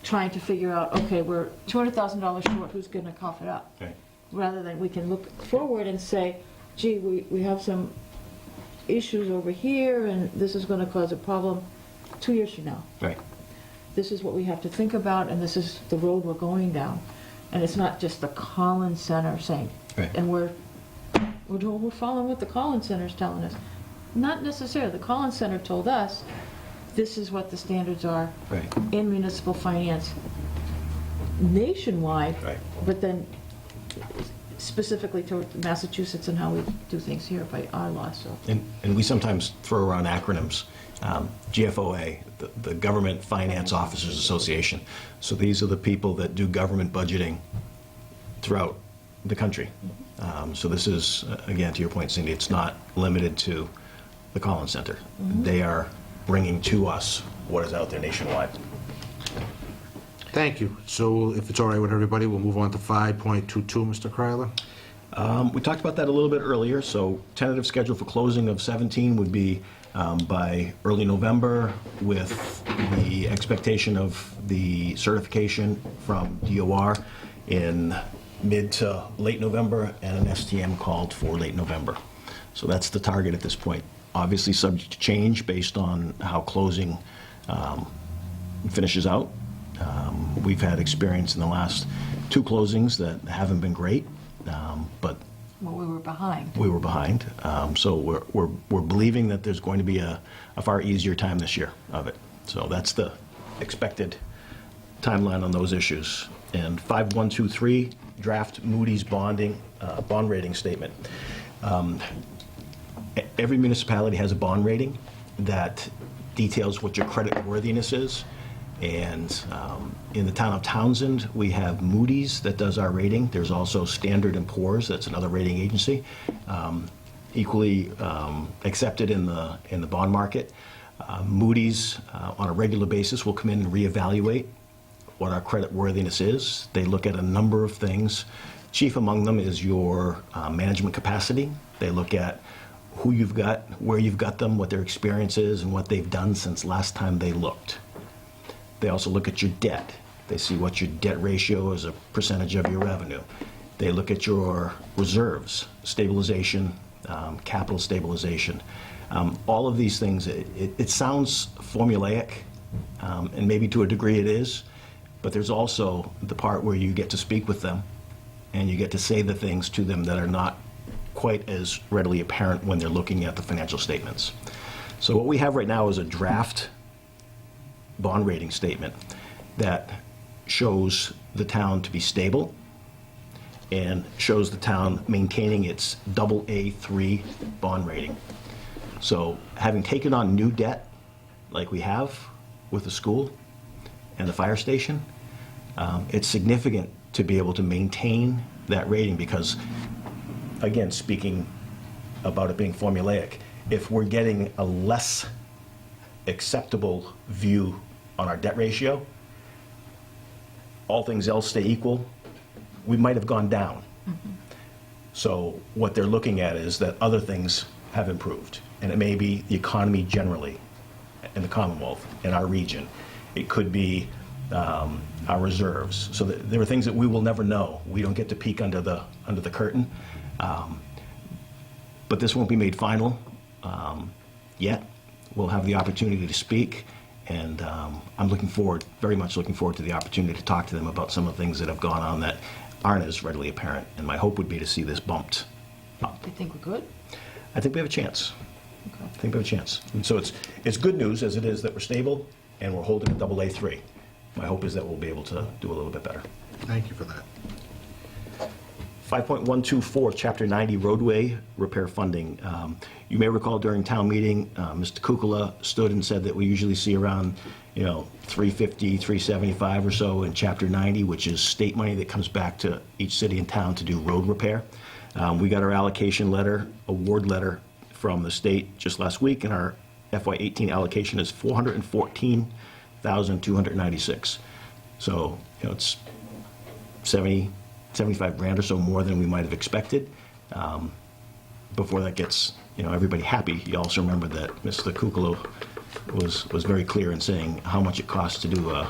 [SPEAKER 2] trying to figure out, okay, we're $200,000 short, who's going to cough it up?
[SPEAKER 3] Right.
[SPEAKER 2] Rather than we can look forward and say, gee, we have some issues over here, and this is going to cause a problem 2 years from now.
[SPEAKER 3] Right.
[SPEAKER 2] This is what we have to think about, and this is the road we're going down. And it's not just the Collins Center saying,
[SPEAKER 3] Right.
[SPEAKER 2] and we're following what the Collins Center is telling us. Not necessarily. The Collins Center told us this is what the standards are
[SPEAKER 3] Right.
[SPEAKER 2] in municipal finance nationwide,
[SPEAKER 3] Right.
[SPEAKER 2] but then specifically to Massachusetts and how we do things here by our law. So
[SPEAKER 3] And we sometimes throw around acronyms. GFOA, the Government Finance Officers Association. So these are the people that do government budgeting throughout the country. So this is, again, to your point, Cindy, it's not limited to the Collins Center. They are bringing to us what is out there nationwide.
[SPEAKER 1] Thank you. So if it's all right with everybody, we'll move on to 5.22, Mr. Kryler.
[SPEAKER 3] We talked about that a little bit earlier, so tentative schedule for closing of 17 would be by early November, with the expectation of the certification from DOR in mid to late November, and an STM called for late November. So that's the target at this point. Obviously subject to change based on how closing finishes out. We've had experience in the last 2 closings that haven't been great, but
[SPEAKER 2] Well, we were behind.
[SPEAKER 3] We were behind. So we're believing that there's going to be a far easier time this year of it. So that's the expected timeline on those issues. And 5123, draft Moody's bond rating statement. Every municipality has a bond rating that details what your credit worthiness is. And in the town of Townsend, we have Moody's that does our rating. There's also Standard & Poor's, that's another rating agency, equally accepted in the bond market. Moody's, on a regular basis, will come in and reevaluate what our credit worthiness is. They look at a number of things. Chief among them is your management capacity. They look at who you've got, where you've got them, what their experience is, and what they've done since last time they looked. They also look at your debt. They see what your debt ratio is a percentage of your revenue. They look at your reserves, stabilization, capital stabilization. All of these things, it sounds formulaic, and maybe to a degree it is, but there's also the part where you get to speak with them and you get to say the things to them that are not quite as readily apparent when they're looking at the financial statements. So what we have right now is a draft bond rating statement that shows the town to be stable and shows the town maintaining its AA3 bond rating. So having taken on new debt like we have with the school and the fire station, it's significant to be able to maintain that rating because, again, speaking about it being formulaic, if we're getting a less acceptable view on our debt ratio, all things else stay equal, we might have gone down. So what they're looking at is that other things have improved, and it may be the economy generally in the Commonwealth, in our region. It could be our reserves. So there are things that we will never know. We don't get to peek under the curtain. But this won't be made final yet. We'll have the opportunity to speak, and I'm very much looking forward to the opportunity to talk to them about some of the things that have gone on that aren't as readily apparent. And my hope would be to see this bumped up.
[SPEAKER 2] Do you think we're good?
[SPEAKER 3] I think we have a chance.
[SPEAKER 2] Okay.
[SPEAKER 3] I think we have a chance. And so it's good news as it is that we're stable and we're holding a AA3. My hope is that we'll be able to do a little bit better.
[SPEAKER 1] Thank you for that.
[SPEAKER 3] 5.124, Chapter 90, roadway repair funding. You may recall during town meeting, Mr. Kukula stood and said that we usually see around, 350, 375 or so in Chapter 90, which is state money that comes back to each city and town to do road repair. We got our allocation letter, award letter from the state just last week, and our FY18 allocation is $414,296. So, it's 75 grand or so more than we might have expected. Before that gets, everybody happy, you also remember that Mr. Kukula was very clear in saying how much it costs to do a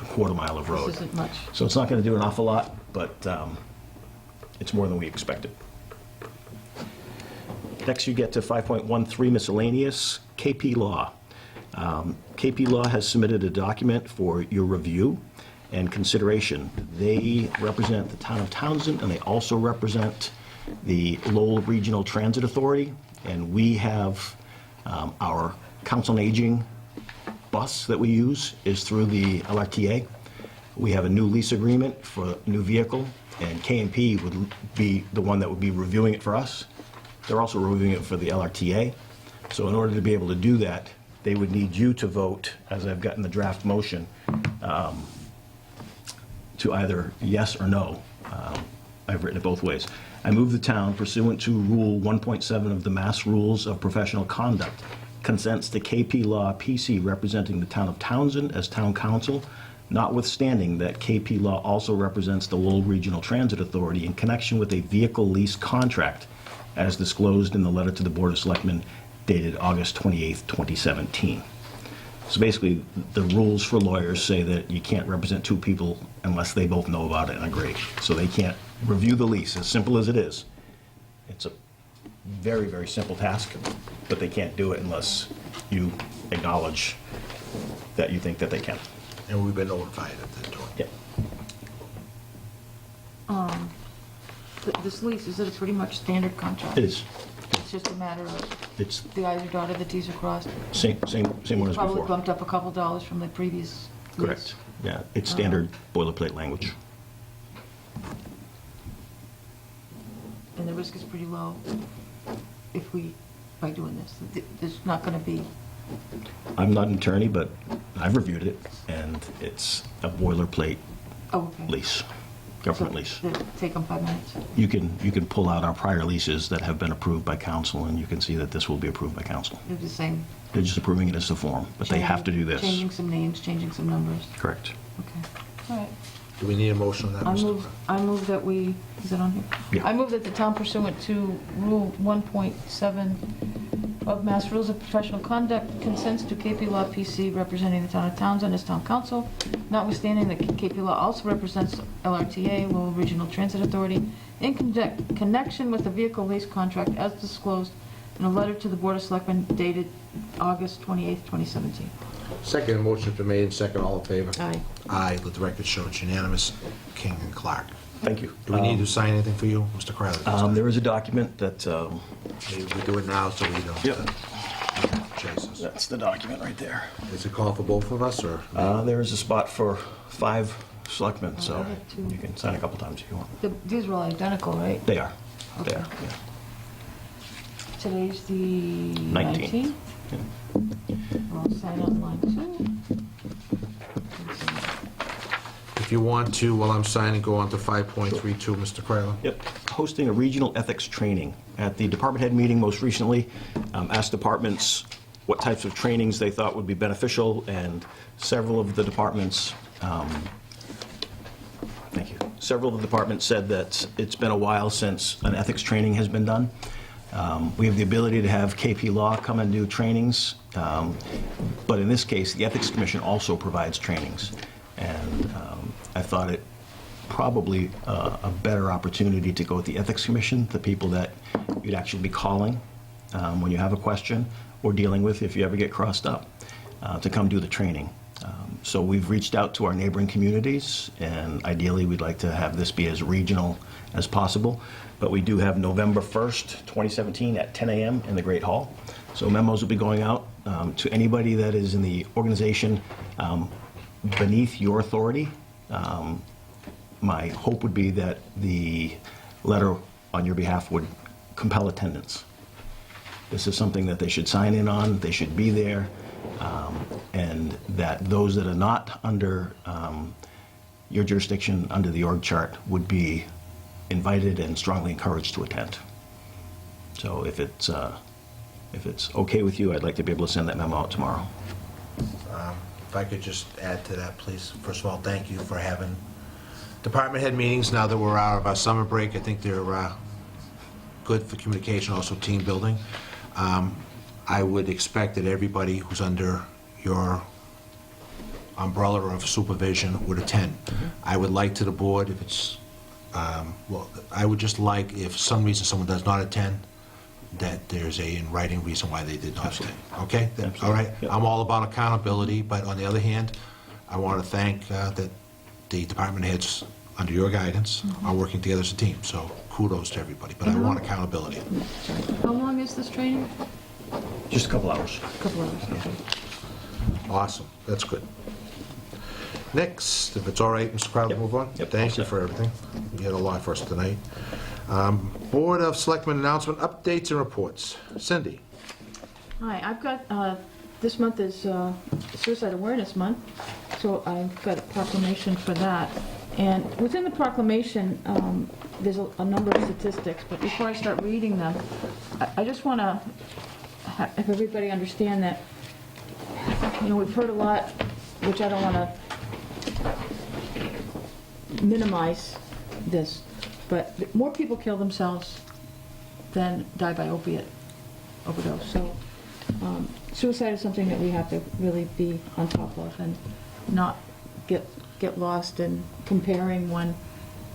[SPEAKER 3] quarter mile of road.
[SPEAKER 2] This isn't much.
[SPEAKER 3] So it's not going to do an awful lot, but it's more than we expected. Next, you get to 5.13 miscellaneous, KP Law. KP Law has submitted a document for your review and consideration. They represent the town of Townsend, and they also represent the Lowell Regional Transit Authority. And we have our Council on Aging bus that we use is through the LRTA. We have a new lease agreement for a new vehicle, and K&P would be the one that would be reviewing it for us. They're also reviewing it for the LRTA. So in order to be able to do that, they would need you to vote, as I've got in the draft motion, to either yes or no. I've written it both ways. I move the town pursuant to Rule 1.7 of the Mass Rules of Professional Conduct consents to KP Law PC representing the town of Townsend as town council, notwithstanding that KP Law also represents the Lowell Regional Transit Authority in connection with a vehicle lease contract as disclosed in the letter to the Board of Selectmen dated August 28th, 2017. So basically, the rules for lawyers say that you can't represent two people unless they both know about it and agree. So they can't review the lease, as simple as it is. It's a very, very simple task, but they can't do it unless you acknowledge that you think that they can.
[SPEAKER 1] And we've been notified of that, Tony.
[SPEAKER 3] Yep.
[SPEAKER 2] this lease, is it a pretty much standard contract?
[SPEAKER 3] It is.
[SPEAKER 2] It's just a matter of
[SPEAKER 3] It's
[SPEAKER 2] the i's are dotted, the t's are crossed?
[SPEAKER 3] same one as
[SPEAKER 2] Probably
[SPEAKER 3] before.
[SPEAKER 2] bumped up a couple dollars from the previous lease.
[SPEAKER 3] Correct. Yeah, it's standard boilerplate language.
[SPEAKER 2] And the risk is pretty low if we, by doing this. There's not going to be,
[SPEAKER 3] I'm not an attorney, but I've reviewed it, and it's a boilerplate
[SPEAKER 2] oh, okay.
[SPEAKER 3] lease, government
[SPEAKER 2] So,
[SPEAKER 3] lease.
[SPEAKER 2] it'll take them 5 minutes.
[SPEAKER 3] You can pull out our prior leases that have been approved by council, and you can see that this will be approved by council.
[SPEAKER 2] They're the same.
[SPEAKER 3] They're just approving it as a form, but they have to do this.
[SPEAKER 2] Changing some names, changing some numbers.
[SPEAKER 3] Correct.
[SPEAKER 2] Okay. All right.
[SPEAKER 1] Do we need a motion on that, Mr.?
[SPEAKER 2] I move that we, is it on here?
[SPEAKER 3] Yeah.
[SPEAKER 2] I move that the town pursuant to Rule 1.7 of Mass Rules of Professional Conduct consents to KP Law PC representing the town of Townsend as town council, notwithstanding that KP Law also represents LRTA, Lowell Regional Transit Authority, in connection with the vehicle lease contract as disclosed in a letter to the Board of Selectmen dated August 28th, 2017.
[SPEAKER 1] Second, motion's been made and second, all in favor?
[SPEAKER 2] Aye.
[SPEAKER 1] Aye, let the record show it's unanimous. King and Clark.
[SPEAKER 3] Thank you.
[SPEAKER 1] Do we need to sign anything for you, Mr. Crowley?
[SPEAKER 3] There is a document that,
[SPEAKER 1] Maybe we do it now so we don't
[SPEAKER 3] Yep.
[SPEAKER 1] chase us.
[SPEAKER 3] that's the document right there.
[SPEAKER 1] Is it called for both of us, or?
[SPEAKER 3] There is a spot for 5 selectmen, so
[SPEAKER 2] I have 2.
[SPEAKER 3] you can sign a couple times if you want.
[SPEAKER 2] These are all identical, right?
[SPEAKER 3] They are. They
[SPEAKER 2] Okay.
[SPEAKER 3] are, yeah.
[SPEAKER 2] Today's the
[SPEAKER 3] 19th.
[SPEAKER 2] 19th.
[SPEAKER 3] Yeah.
[SPEAKER 2] I'll sign on line 2.
[SPEAKER 1] If you want to, while I'm signing, go on to 5.32, Mr. Crowley.
[SPEAKER 3] Yep, hosting a regional ethics training. At the department head meeting most recently, asked departments what types of trainings they thought would be beneficial, and several of the departments, thank you, several of the departments said that it's been a while since an ethics training has been done. We have the ability to have KP Law come and do trainings, but in this case, the Ethics Commission also provides trainings. And I thought it probably a better opportunity to go with the Ethics Commission, the people that you'd actually be calling when you have a question, or dealing with if you ever get crossed up, to come do the training. So we've reached out to our neighboring communities, and ideally we'd like to have this be as regional as possible. But we do have November 1st, 2017 at 10 a.m. in the Great Hall. So memos will be going out to anybody that is in the organization beneath your authority. My hope would be that the letter on your behalf would compel attendance. This is something that they should sign in on, they should be there, and that those that are not under your jurisdiction, under the org chart, would be invited and strongly encouraged to attend. So if it's okay with you, I'd like to be able to send that memo out tomorrow.
[SPEAKER 1] If I could just add to that, please. First of all, thank you for having department head meetings now that we're out of our summer break. I think they're good for communication, also team building. I would expect that everybody who's under your umbrella of supervision would attend. I would like to the board, if it's, well, I would just like, if for some reason someone does not attend, that there's a in writing reason why they did not attend. Okay? All right?
[SPEAKER 3] Yep.
[SPEAKER 1] I'm all about accountability, but on the other hand, I want to thank that the department heads, under your guidance, are working together as a team. So kudos to everybody, but I want accountability.
[SPEAKER 2] How long is this training?
[SPEAKER 3] Just a couple hours.
[SPEAKER 2] A couple hours, okay.
[SPEAKER 1] Awesome, that's good. Next, if it's all right, Mr. Crowley,
[SPEAKER 3] Yep.
[SPEAKER 1] move on?
[SPEAKER 3] Yep,
[SPEAKER 1] Thank
[SPEAKER 3] all
[SPEAKER 1] you
[SPEAKER 3] set.
[SPEAKER 1] for everything. You had a lot for us tonight. Board of Selectmen announcement, updates and reports. Cindy?
[SPEAKER 2] Hi, I've got, this month is Suicide Awareness Month, so I've got a proclamation for that. And within the proclamation, there's a number of statistics, but before I start reading them, I just want to have everybody understand that, you know, we've heard a lot, which I don't want to minimize this, but more people kill themselves than die by opiate overdose. So suicide is something that we have to really be on top of and not get lost in comparing one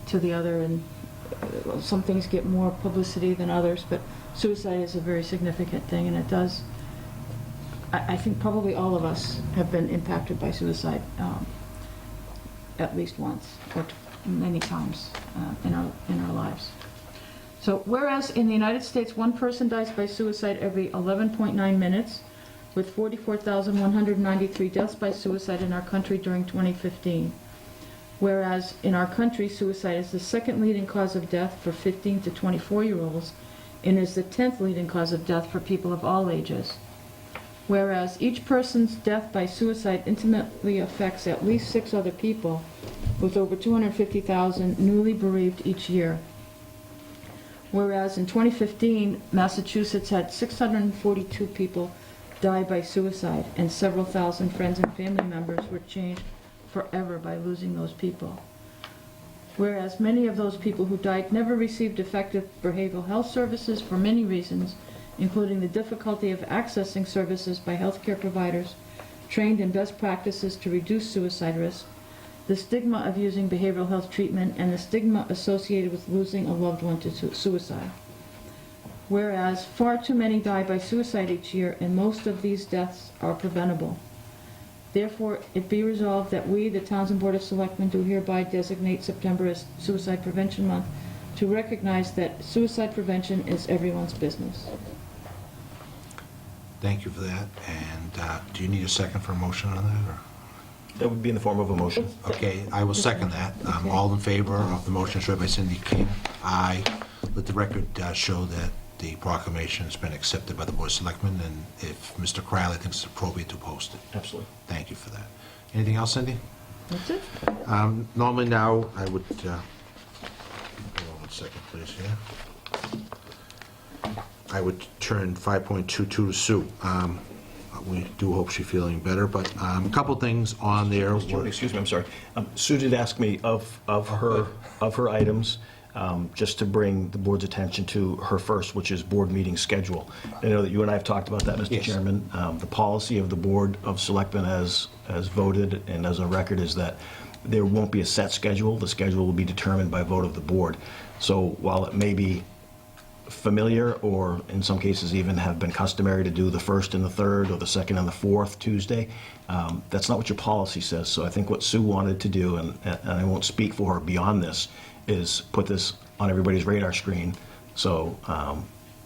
[SPEAKER 2] to the other. And some things get more publicity than others, but suicide is a very significant thing, and it does. I think probably all of us have been impacted by suicide at least once or many times in our lives. So whereas in the United States, one person dies by suicide every 11.9 minutes, with 44,193 deaths by suicide in our country during 2015. Whereas in our country, suicide is the second leading cause of death for 15 to 24-year-olds and is the 10th leading cause of death for people of all ages. Whereas each person's death by suicide intimately affects at least 6 other people, with over 250,000 newly bereaved each year. Whereas in 2015, Massachusetts had 642 people die by suicide, and several thousand friends and family members were changed forever by losing those people. Whereas many of those people who died never received effective behavioral health services for many reasons, including the difficulty of accessing services by healthcare providers trained in best practices to reduce suicide risk, the stigma of using behavioral health treatment, and the stigma associated with losing a loved one to suicide. Whereas far too many die by suicide each year, and most of these deaths are preventable. Therefore, it be resolved that we, the Townsend Board of Selectmen, do hereby designate September as Suicide Prevention Month to recognize that suicide prevention is everyone's business.
[SPEAKER 1] Thank you for that. And do you need a second for a motion on that, or?
[SPEAKER 3] That would be in the form of a motion.
[SPEAKER 1] Okay, I will second that. All in favor of the motion, show by Cindy King. Aye. Let the record show that the proclamation has been accepted by the Board of Selectmen, and if Mr. Crowley thinks it's appropriate to post it.
[SPEAKER 3] Absolutely.
[SPEAKER 1] Thank you for that. Anything else, Cindy?
[SPEAKER 2] That's it.
[SPEAKER 1] Normally now, I would, hold on 1 second, please, here. I would turn 5.22 to Sue. We do hope she's feeling better, but a couple things on there.
[SPEAKER 3] Excuse me, I'm sorry. Sue did ask me of her items, just to bring the board's attention to her first, which is board meeting schedule. I know that you and I have talked about that, Mr.
[SPEAKER 1] Yes.
[SPEAKER 3] Chairman. The policy of the Board of Selectmen as voted and as a record is that there won't be a set schedule. The schedule will be determined by vote of the board. So while it may be familiar, or in some cases even have been customary to do the first and the third, or the second and the fourth Tuesday, that's not what your policy says. So I think what Sue wanted to do, and I won't speak for her beyond this, is put this on everybody's radar screen. So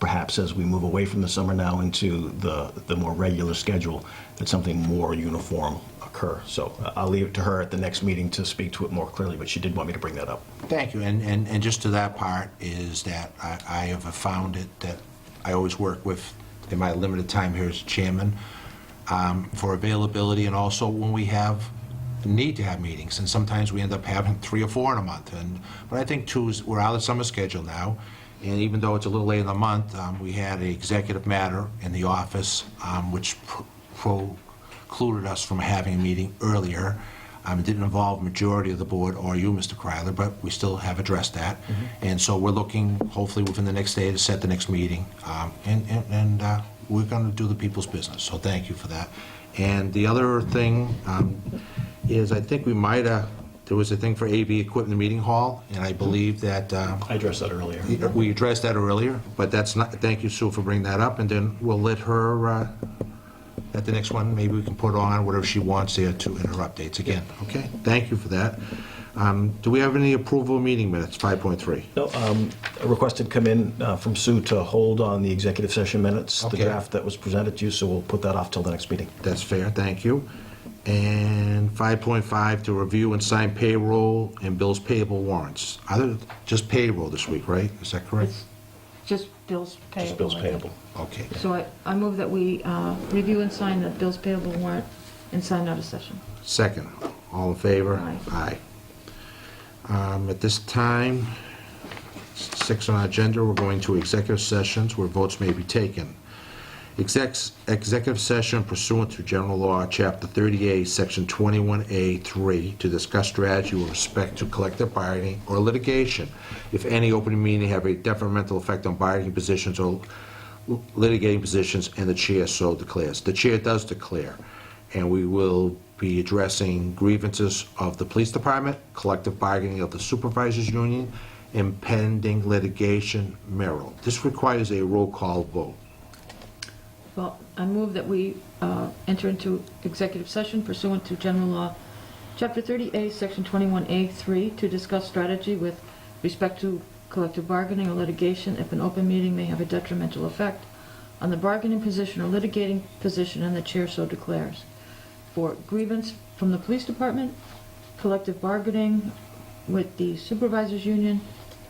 [SPEAKER 3] perhaps as we move away from the summer now into the more regular schedule, that something more uniform occur. So I'll leave it to her at the next meeting to speak to it more clearly, but she did want me to bring that up.
[SPEAKER 1] Thank you, and just to that part is that I have found it that I always work with, in my limited time here as chairman, for availability, and also when we have need to have meetings, and sometimes we end up having 3 or 4 in a month. But I think we're out of the summer schedule now, and even though it's a little late in the month, we had an executive matter in the office which precluded us from having a meeting earlier. It didn't involve majority of the board or you, Mr. Kryler, but we still have addressed that. And so we're looking, hopefully within the next day, to set the next meeting. And we're going to do the people's business, so thank you for that. And the other thing is, I think we might have, there was a thing for AV equipment in the meeting hall, and I believe that
[SPEAKER 3] I addressed that earlier.
[SPEAKER 1] we addressed that earlier, but that's not, thank you, Sue, for bringing that up, and then we'll let her, at the next one, maybe we can put on whatever she wants there to, in her updates again, okay? Thank you for that. Do we have any approval of meeting minutes, 5.3?
[SPEAKER 3] No, a request had come in from Sue to hold on the executive session minutes, the
[SPEAKER 1] Okay.
[SPEAKER 3] draft that was presented to you, so we'll put that off till the next meeting.
[SPEAKER 1] That's fair, thank you. And 5.5, to review and sign payroll and bills payable warrants. Just payroll this week, right? Is that correct?
[SPEAKER 2] It's just bills payable.
[SPEAKER 3] Just bills
[SPEAKER 2] I think.
[SPEAKER 3] payable.
[SPEAKER 1] Okay.
[SPEAKER 2] So I move that we review and sign the bills payable warrant and sign out of session.
[SPEAKER 1] Second, all in favor?
[SPEAKER 2] Aye.
[SPEAKER 1] Aye. At this time, 6 on our agenda, we're going to executive sessions where votes may be taken. Executive session pursuant to General Law, Chapter 38, Section 21A3, to discuss strategy with respect to collective bargaining or litigation, if any open meeting have a detrimental effect on bargaining positions or litigating positions, and the chair so declares. The chair does declare, and we will be addressing grievances of the police department, collective bargaining of the supervisors union, and pending litigation, Merrill. This requires a roll call vote.
[SPEAKER 2] Well, I move that we enter into executive session pursuant to General Law, Chapter 30A, Section 21A3, to discuss strategy with respect to collective bargaining, or litigation if an open meeting may have a detrimental effect on the bargaining position or litigating position and the chair so declares. For grievance from the police department, collective bargaining with the supervisors union,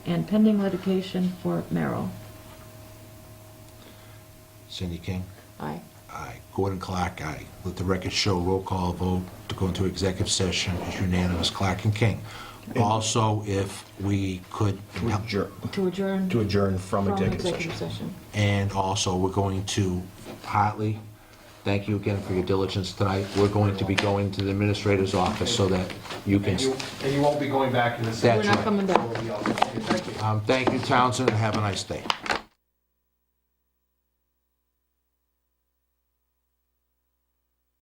[SPEAKER 2] and pending litigation for Merrill.
[SPEAKER 1] Cindy King?
[SPEAKER 2] Aye.
[SPEAKER 1] Aye. Gordon Clark, aye. Let the record show roll call vote to go into executive session is unanimous, Clark and King. Also, if we could...
[SPEAKER 2] To adjourn.
[SPEAKER 3] To adjourn from executive session.
[SPEAKER 1] And also, we're going to, Hartley, thank you again for your diligence tonight. We're going to be going to the administrator's office so that you can...
[SPEAKER 7] And you won't be going back in the same.
[SPEAKER 1] That's
[SPEAKER 2] We're not
[SPEAKER 1] right.
[SPEAKER 2] coming back.
[SPEAKER 7] We'll be out. Okay, thank you.
[SPEAKER 1] Thank you, Townsend, and have a nice day.